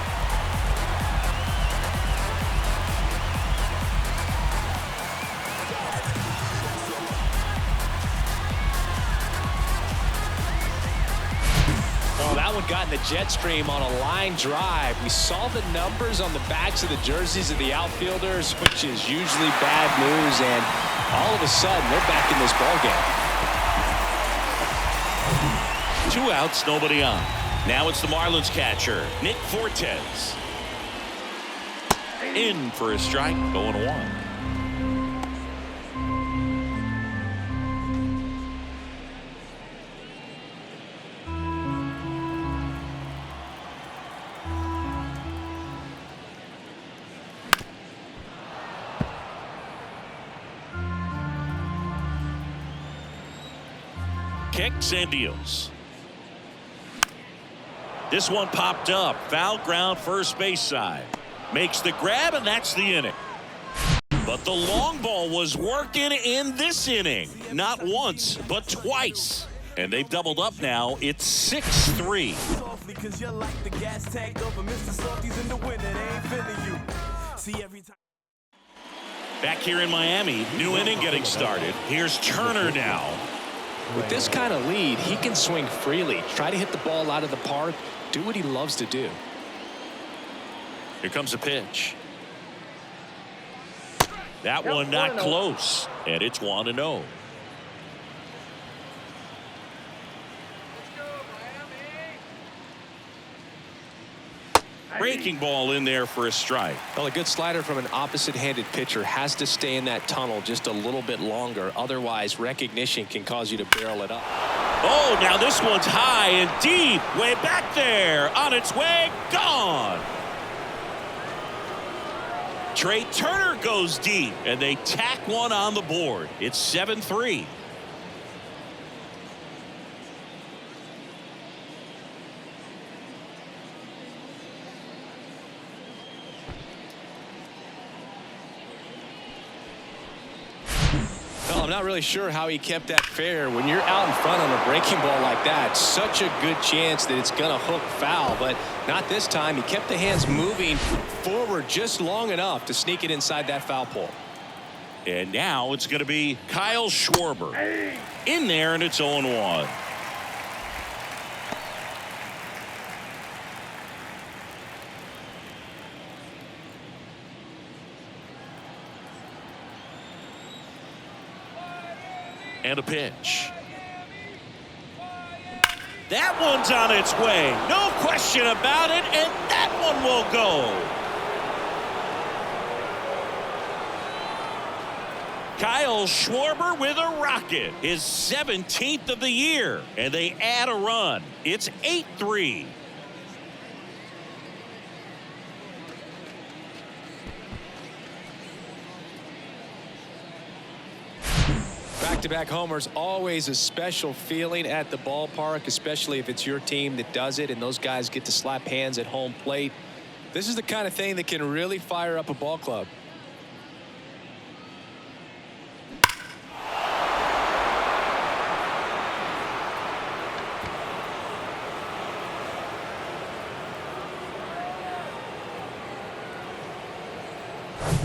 Got in the jet stream on a line drive. We saw the numbers on the backs of the jerseys of the outfielders, which is usually bad news, and all of a sudden they're back in this ball game. 2 outs, nobody on. Now it's the Marlins catcher, Nick Fortes. In for a strike, going 1. Kicks and deals. This one popped up. Foul ground, first base side. Makes the grab, and that's the inning. But the long ball was working in this inning. Not once, but twice. And they've doubled up now. It's 6-3. Back here in Miami, new inning getting started. Here's Turner now. With this kind of lead, he can swing freely, try to hit the ball out of the park, do what he loves to do. Here comes a pitch. That one not close, and it's 1-0. Breaking ball in there for a strike. Well, a good slider from an opposite-handed pitcher has to stay in that tunnel just a little bit longer. Otherwise, recognition can cause you to barrel it up. Oh, now this one's high and deep. Way back there. On its way. Gone. Trey Turner goes deep, and they tack one on the board. It's 7-3. Well, I'm not really sure how he kept that fair. When you're out in front on a breaking ball like that, such a good chance that it's going to hook foul, but not this time. He kept the hands moving forward just long enough to sneak it inside that foul pole. And now it's going to be Kyle Schwarber in there, and it's 0-1. And a pitch. That one's on its way. No question about it, and that one will go. Kyle Schwarber with a rocket, his 17th of the year, and they add a run. It's 8-3. Back-to-back homers, always a special feeling at the ballpark, especially if it's your team that does it and those guys get to slap hands at home plate. This is the kind of thing that can really fire up a ball club.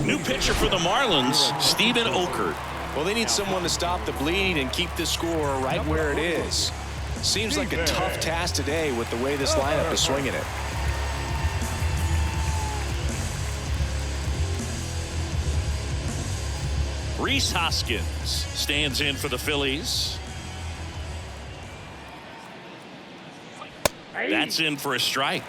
New pitcher for the Marlins, Steven Okert. Well, they need someone to stop the bleed and keep the score right where it is. Seems like a tough task today with the way this lineup is swinging it. Rhys Hoskins stands in for the Phillies. That's in for a strike.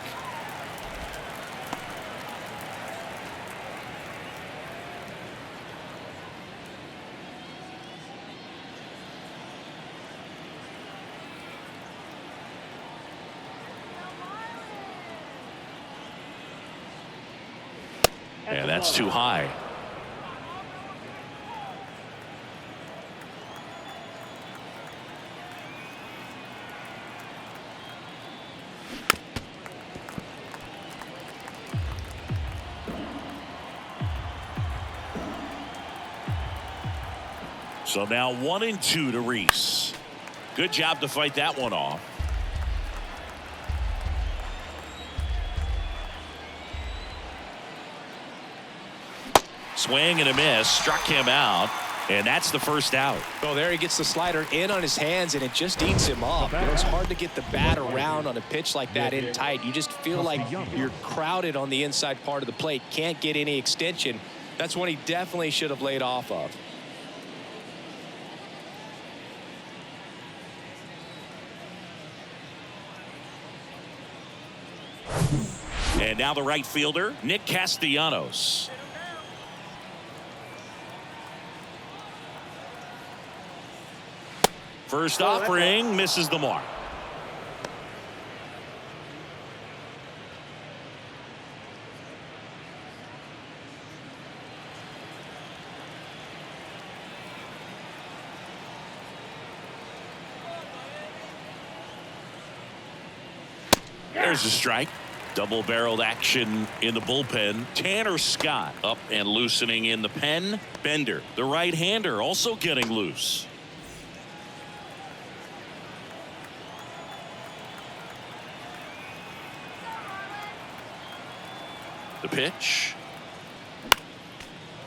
And that's too high. So now 1-2 to Rhys. Good job to fight that one off. Swing and a miss, struck him out, and that's the first out. Well, there he gets the slider in on his hands, and it just eats him up. You know, it's hard to get the bat around on a pitch like that in tight. You just feel like you're crowded on the inside part of the plate. Can't get any extension. That's one he definitely should have laid off of. And now the right fielder, Nick Castellanos. First offering misses the mark. There's a strike. Double-barreled action in the bullpen. Tanner Scott up and loosening in the pen. Bender, the right-hander, also getting loose. The pitch.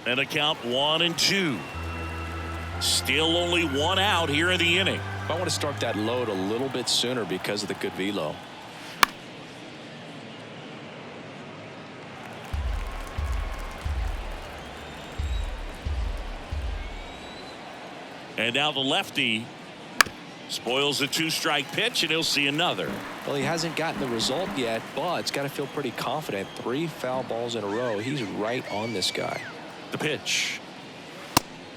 And a count 1-2. Still only one out here in the inning. I want to start that load a little bit sooner because of the good velo. And now the lefty spoils a two-strike pitch, and he'll see another. Well, he hasn't gotten the result yet, but it's got to feel pretty confident. 3 foul balls in a row. He's right on this guy. The pitch.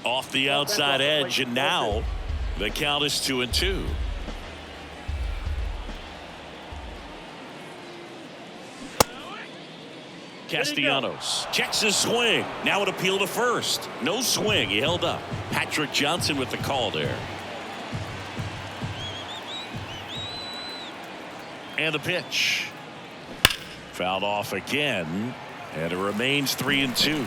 Off the outside edge, and now the count is 2-2. Castellanos checks his swing. Now an appeal to first. No swing. He held up. Patrick Johnson with the call there. And the pitch. Fouled off again. And it remains 3-2.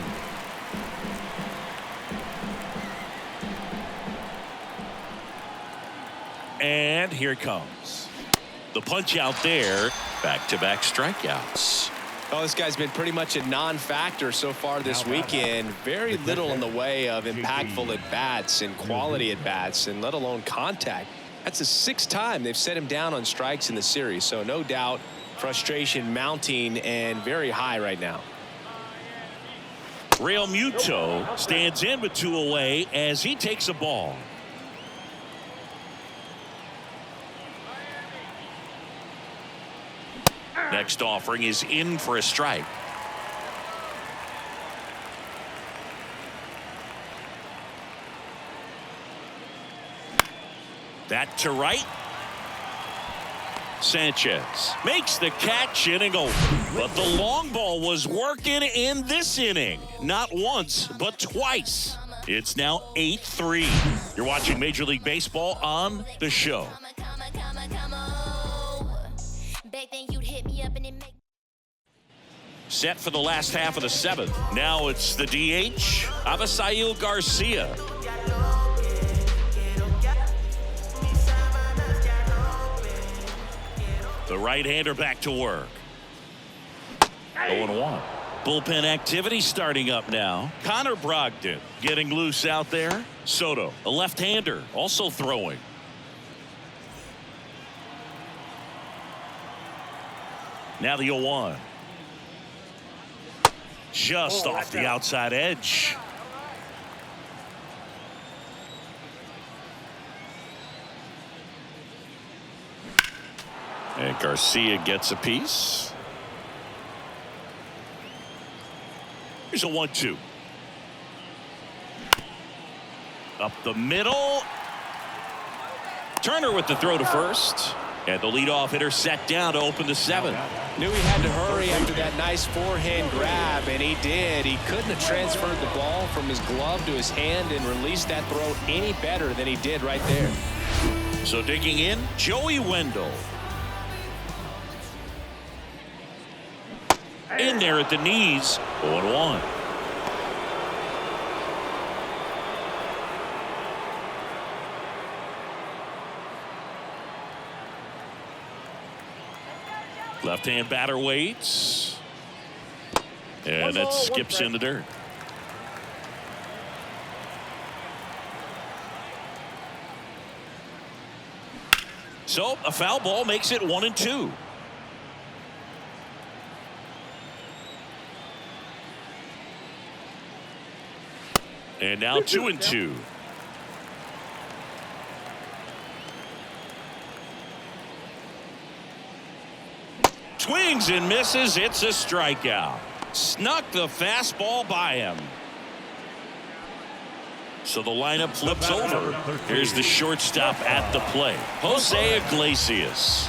And here it comes. The punch out there. Back-to-back strikeouts. Oh, this guy's been pretty much a non-factor so far this weekend. Very little in the way of impactful at-bats and quality at-bats, and let alone contact. That's the 6th time they've set him down on strikes in the series, so no doubt frustration mounting and very high right now. Real Muto stands in with 2 away as he takes a ball. Next offering is in for a strike. That to right. Sanchez makes the catch, inning over. But the long ball was working in this inning. Not once, but twice. It's now 8-3. You're watching Major League Baseball on the show. Set for the last half of the seventh. Now it's the DH, Avisail Garcia. The right-hander back to work. 0-1. Bullpen activity starting up now. Connor Brogdon getting loose out there. Soto, a left-hander, also throwing. Now the 0-1. Just off the outside edge. And Garcia gets a piece. Here's a 1-2. Up the middle. Turner with the throw to first. And the leadoff hitter set down to open the seventh. Knew he had to hurry after that nice forehand grab, and he did. He couldn't have transferred the ball from his glove to his hand and released that throw any better than he did right there. So digging in, Joey Wendell. In there at the knees. 0-1. Left-hand batter waits. And that skips in the dirt. So a foul ball makes it 1-2. And now 2-2. Swings and misses. It's a strikeout. Snuck the fastball by him. So the lineup flips over. Here's the shortstop at the plate, Jose Iglesias.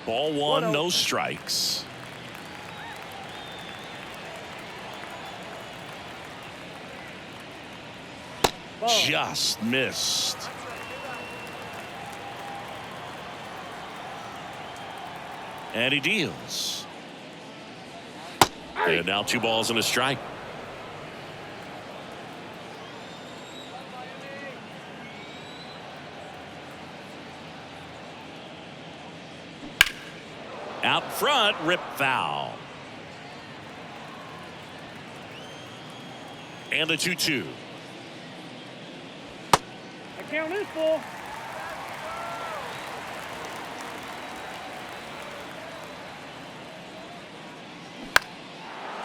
Ball one, no strikes. Just missed. And he deals. And now 2 balls and a strike. Out front, rip foul. And the 2-2. Count is full.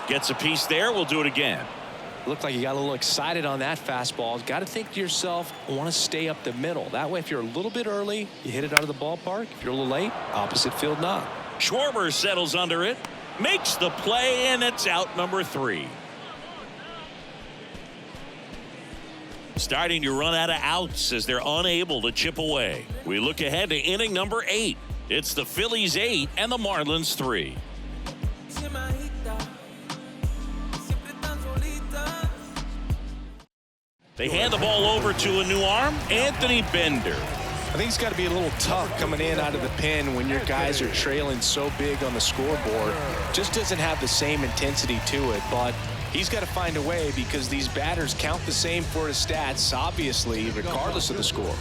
Gets a piece there. We'll do it again. Looked like you got a little excited on that fastball. Got to think to yourself, I want to stay up the middle. That way, if you're a little bit early, you hit it out of the ballpark. If you're a little late, opposite field knock. Schwarber settles under it, makes the play, and it's out number 3. Starting to run out of outs as they're unable to chip away. We look ahead to inning number 8. It's the Phillies 8 and the Marlins 3. They hand the ball over to a new arm, Anthony Bender. I think it's got to be a little tough coming in out of the pen when your guys are trailing so big on the scoreboard. Just doesn't have the same intensity to it, but he's got to find a way because these batters count the same for his stats, obviously, regardless of the score.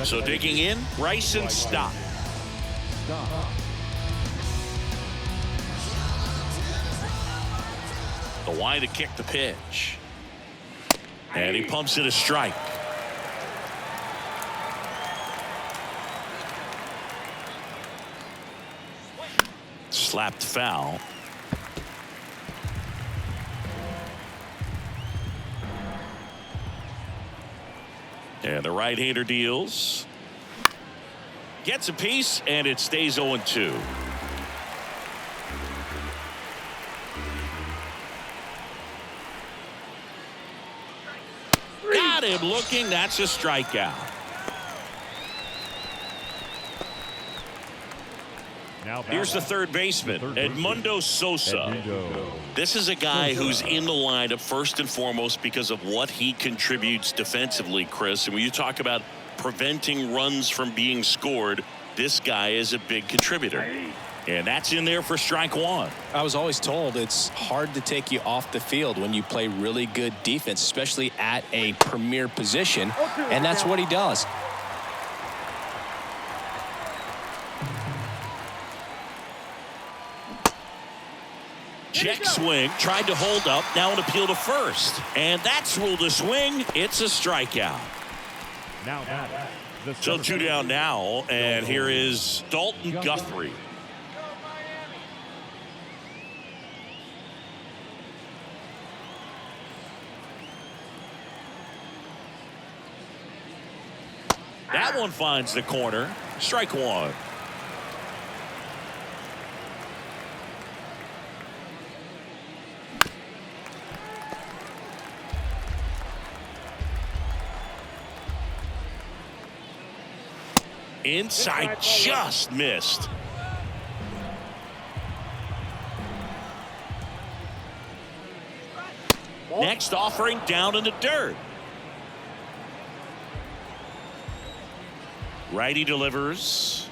So digging in, Bryson Stott. The wind to kick the pitch. And he pumps it a strike. Slapped foul. And the right-hander deals. Gets a piece, and it stays 0-2. Got him looking. That's a strikeout. Here's the third baseman, Edmundo Sosa. This is a guy who's in the lineup first and foremost because of what he contributes defensively, Chris. And when you talk about preventing runs from being scored, this guy is a big contributor. And that's in there for strike one. I was always told it's hard to take you off the field when you play really good defense, especially at a premier position. And that's what he does. Check swing, tried to hold up, now an appeal to first. And that's ruled a swing. It's a strikeout. So 2 down now, and here is Dalton Guthrie. That one finds the corner. Strike one. Inside, just missed. Next offering down in the dirt. Righty delivers.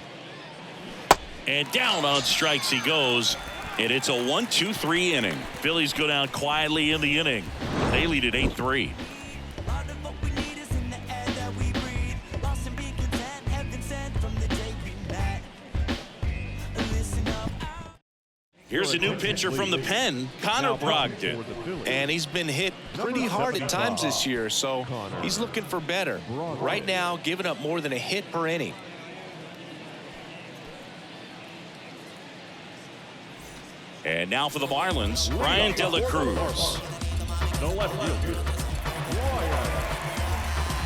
And down on strikes he goes. And it's a 1-2-3 inning. Phillies go down quietly in the inning. They lead at 8-3. Here's a new pitcher from the pen, Connor Brogdon. And he's been hit pretty hard at times this year, so he's looking for better. Right now, giving up more than a hit per inning. And now for the Marlins, Ryan De La Cruz. The left fielder, Ryan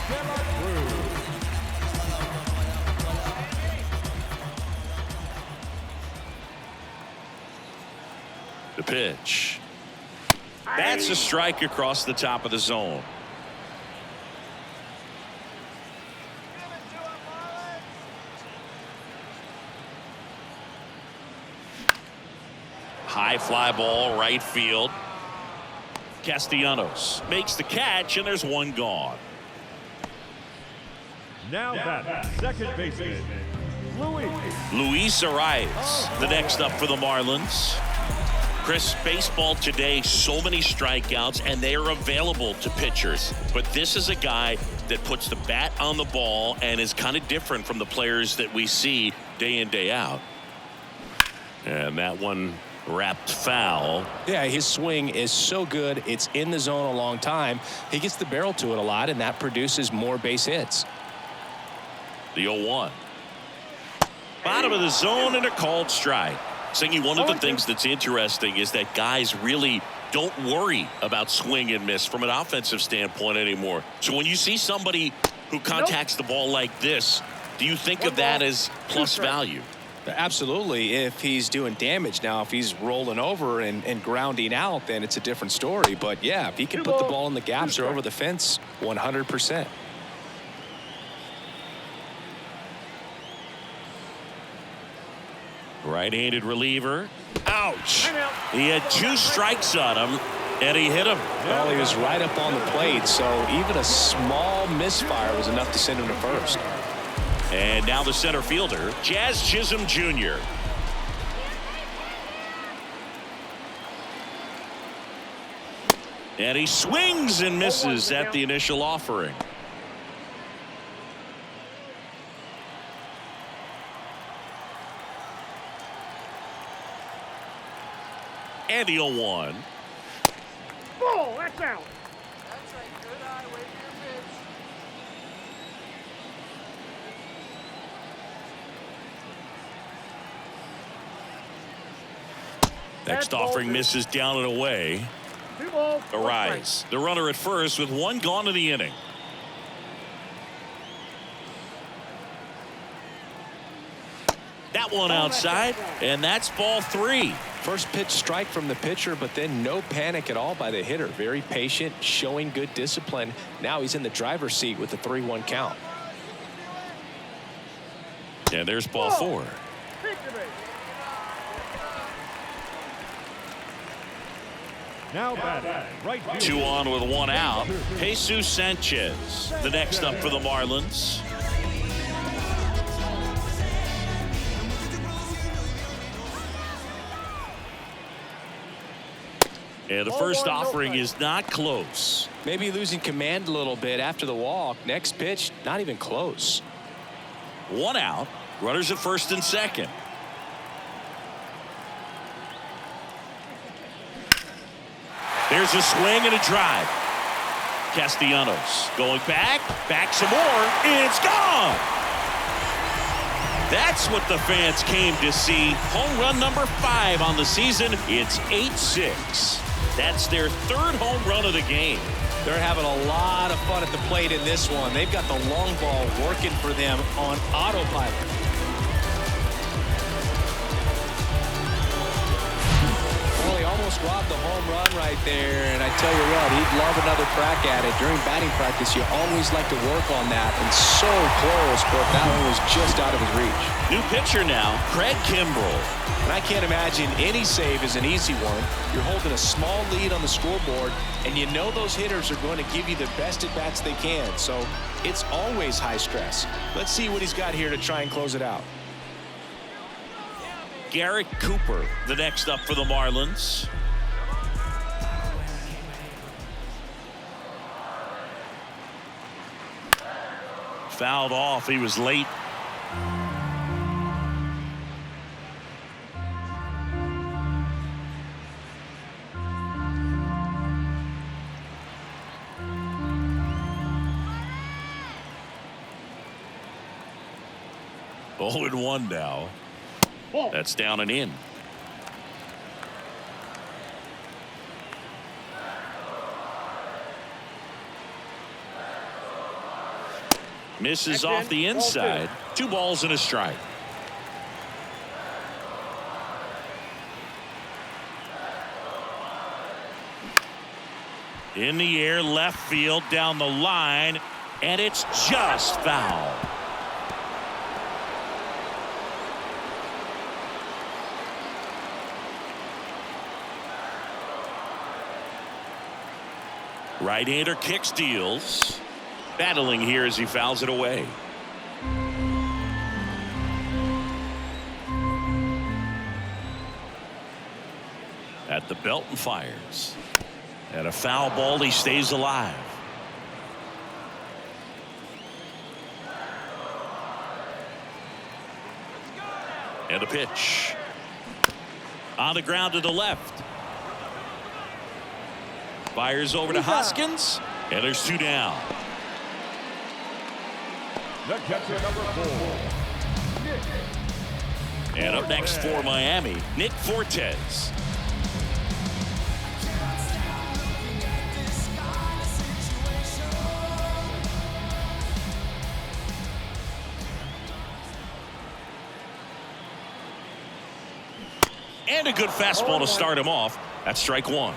De La Cruz. The pitch. That's a strike across the top of the zone. High fly ball, right field. Castellanos makes the catch, and there's one gone. Now that second baseman, Luis Arias, the next up for the Marlins. Chris, baseball today, so many strikeouts, and they are available to pitchers. But this is a guy that puts the bat on the ball and is kind of different from the players that we see day in, day out. And that one wrapped foul. Yeah, his swing is so good. It's in the zone a long time. He gets the barrel to it a lot, and that produces more base hits. The 0-1. Bottom of the zone and a called strike. Singy, one of the things that's interesting is that guys really don't worry about swing and miss from an offensive standpoint anymore. So when you see somebody who contacts the ball like this, do you think of that as plus value? Absolutely, if he's doing damage. Now, if he's rolling over and grounding out, then it's a different story. But, yeah, if he can put the ball in the gaps or over the fence, 100%. Right-handed reliever. Ouch. He had 2 strikes on him, and he hit him. Well, he was right up on the plate, so even a small misfire was enough to send him to first. And now the center fielder, Jazz Chisholm Jr. And he swings and misses at the initial offering. And the 0-1. Ball, that's out. That's a good eye. Wait for your pitch. Next offering misses down and away. 2 balls. Arise. The runner at first with 1 gone in the inning. That one outside, and that's ball 3. First pitch strike from the pitcher, but then no panic at all by the hitter. Very patient, showing good discipline. Now he's in the driver's seat with the 3-1 count. And there's ball 4. Now batting, right field. 2 on with 1 out. Jesus Sanchez, the next up for the Marlins. And the first offering is not close. Maybe losing command a little bit after the walk. Next pitch, not even close. 1 out. Runners at first and second. There's a swing and a drive. Castellanos going back some more. It's gone. That's what the fans came to see. Home run number 5 on the season. It's 8-6. That's their 3rd home run of the game. They're having a lot of fun at the plate in this one. They've got the long ball working for them on autopilot. Well, he almost robbed the home run right there, and I tell you what, he'd love another crack at it. During batting practice, you always like to work on that, and so close, but that one was just out of his reach. New pitcher now, Craig Kimbrell. And I can't imagine any save is an easy one. You're holding a small lead on the scoreboard, and you know those hitters are going to give you the best at-bats they can, so it's always high stress. Let's see what he's got here to try and close it out. Garrett Cooper, the next up for the Marlins. Fouled off. He was late. Oh, and 1 now. That's down and in. Misses off the inside. 2 balls and a strike. In the air, left field, down the line, and it's just foul. Right-hander kick steals. Battling here as he fouls it away. At the belt and fires. And a foul ball, he stays alive. And a pitch. On the ground to the left. Fires over to Hoskins, and there's 2 down. The catcher, number 4. And up next for Miami, Nick Fortes. And a good fastball to start him off. That's strike 1.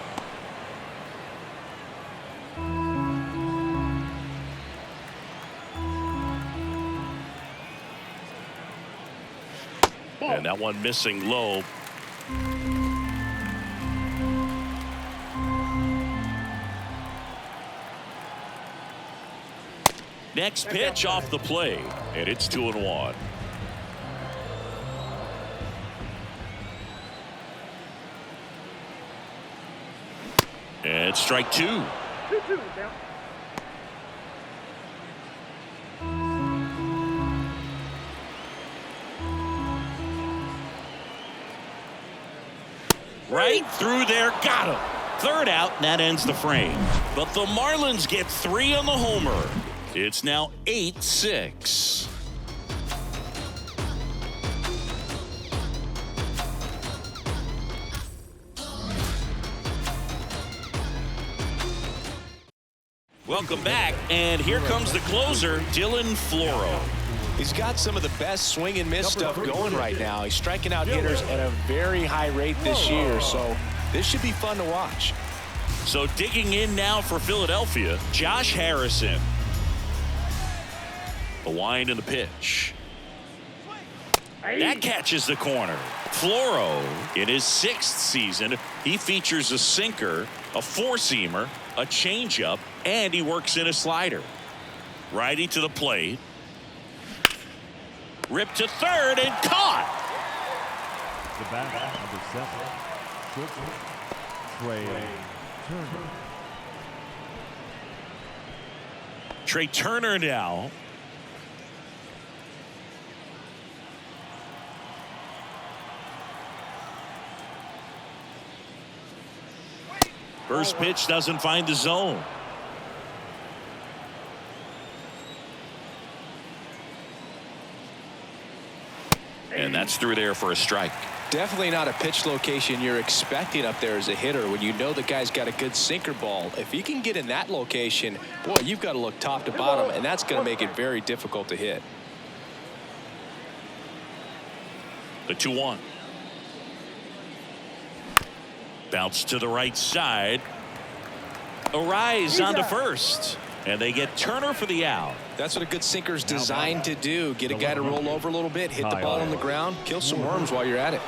And that one missing low. Next pitch off the plate, and it's 2-1. And strike 2. 2-2 down. Right through there, got him. 3rd out, and that ends the frame. But the Marlins get 3 on the homer. It's now 8-6. Welcome back, and here comes the closer, Dylan Floro. He's got some of the best swing and miss stuff going right now. He's striking out hitters at a very high rate this year, so this should be fun to watch. So digging in now for Philadelphia, Josh Harrison. The wind and the pitch. That catches the corner. Floro, in his 6th season, he features a sinker, a four-seamer, a changeup, and he works in a slider. Righty to the plate. Ripped to third and caught. The bat, number 7, shortstop, Trey Turner. Trey Turner now. First pitch doesn't find the zone. And that's through there for a strike. Definitely not a pitch location you're expecting up there as a hitter when you know the guy's got a good sinker ball. If he can get in that location, boy, you've got to look top to bottom, and that's going to make it very difficult to hit. The 2-1. Bounce to the right side. Arise onto first. And they get Turner for the out. That's what a good sinker's designed to do. Get a guy to roll over a little bit, hit the ball on the ground, kill some worms while you're at it.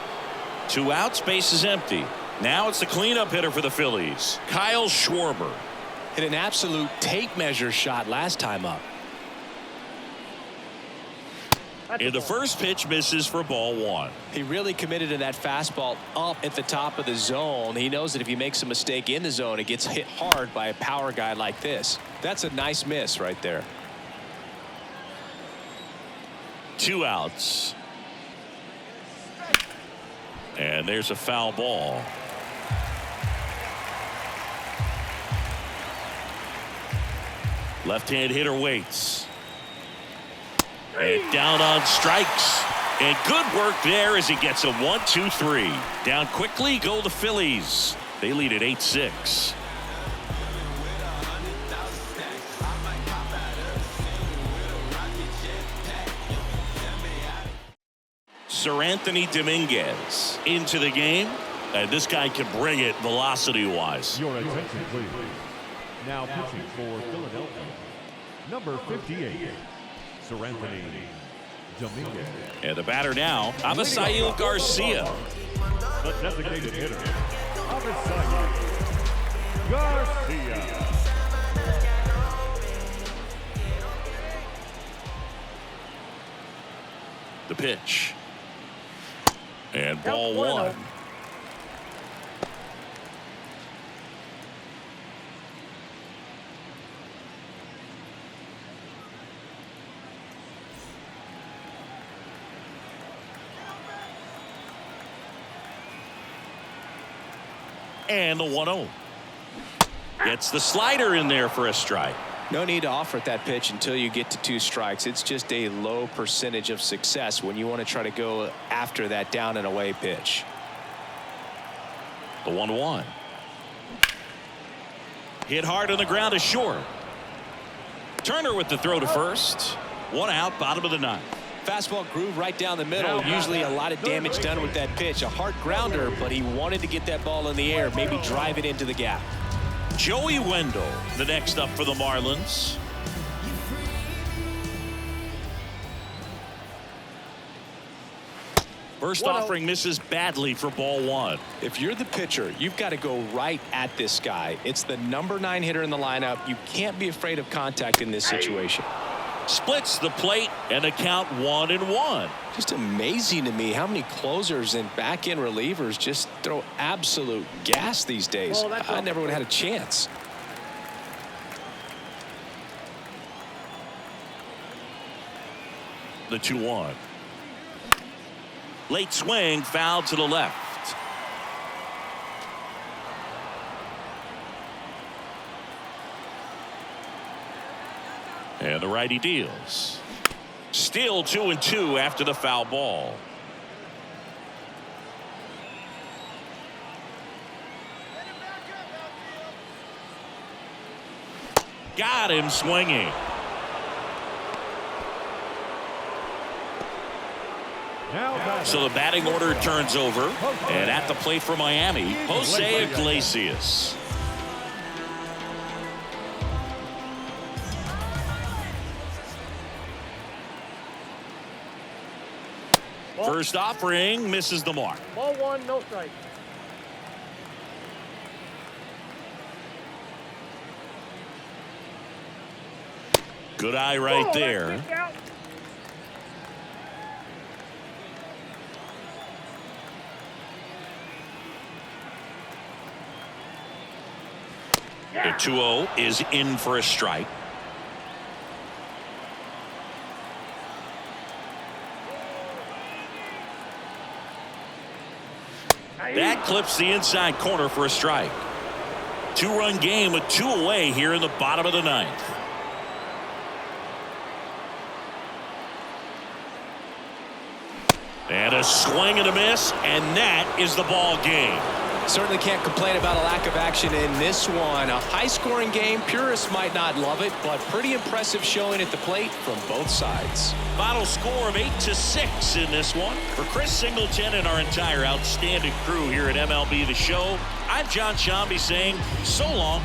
2 outs, base is empty. Now it's the cleanup hitter for the Phillies, Kyle Schwarber. Hit an absolute tape measure shot last time up. And the first pitch misses for ball 1. He really committed to that fastball up at the top of the zone. He knows that if he makes a mistake in the zone, it gets hit hard by a power guy like this. That's a nice miss right there. 2 outs. And there's a foul ball. Left-hand hitter waits. And down on strikes. And good work there as he gets a 1-2-3. Down quickly go the Phillies. They lead at 8-6. Sir Anthony Dominguez into the game. And this guy can bring it velocity-wise. Your attention, please. Now pitching for Philadelphia, number 58, Sir Anthony Dominguez. And the batter now, Avisail Garcia. The designated hitter, Avisail Garcia. The pitch. And ball 1. And the 1-0. Gets the slider in there for a strike. No need to offer at that pitch until you get to 2 strikes. It's just a low percentage of success when you want to try to go after that down and away pitch. The 1-1. Hit hard on the ground is short. Turner with the throw to first. 1 out, bottom of the 9th. Fastball groove right down the middle. Usually a lot of damage done with that pitch. A hard grounder, but he wanted to get that ball in the air, maybe drive it into the gap. Joey Wendell, the next up for the Marlins. First offering misses badly for ball 1. If you're the pitcher, you've got to go right at this guy. It's the number 9 hitter in the lineup. You can't be afraid of contact in this situation. Splits the plate and the count 1-1. Just amazing to me how many closers and back-end relievers just throw absolute gas these days. I never would have had a chance. The 2-1. Late swing, foul to the left. And the righty deals. Still 2-2 after the foul ball. Got him swinging. Now batting. So the batting order turns over, and at the plate for Miami, Jose Iglesias. First offering misses the mark. Ball one, no strike. Good eye right there. Kick out. The 2-0 is in for a strike. That clips the inside corner for a strike. 2-run game with 2 away here in the bottom of the 9th. And a swing and a miss, and that is the ball game. Certainly can't complain about a lack of action in this one. A high-scoring game. Purists might not love it, but pretty impressive showing at the plate from both sides. Final score of 8-6 in this one. For Chris Singleton and our entire outstanding crew here at MLB The Show, I'm John Shambi saying so long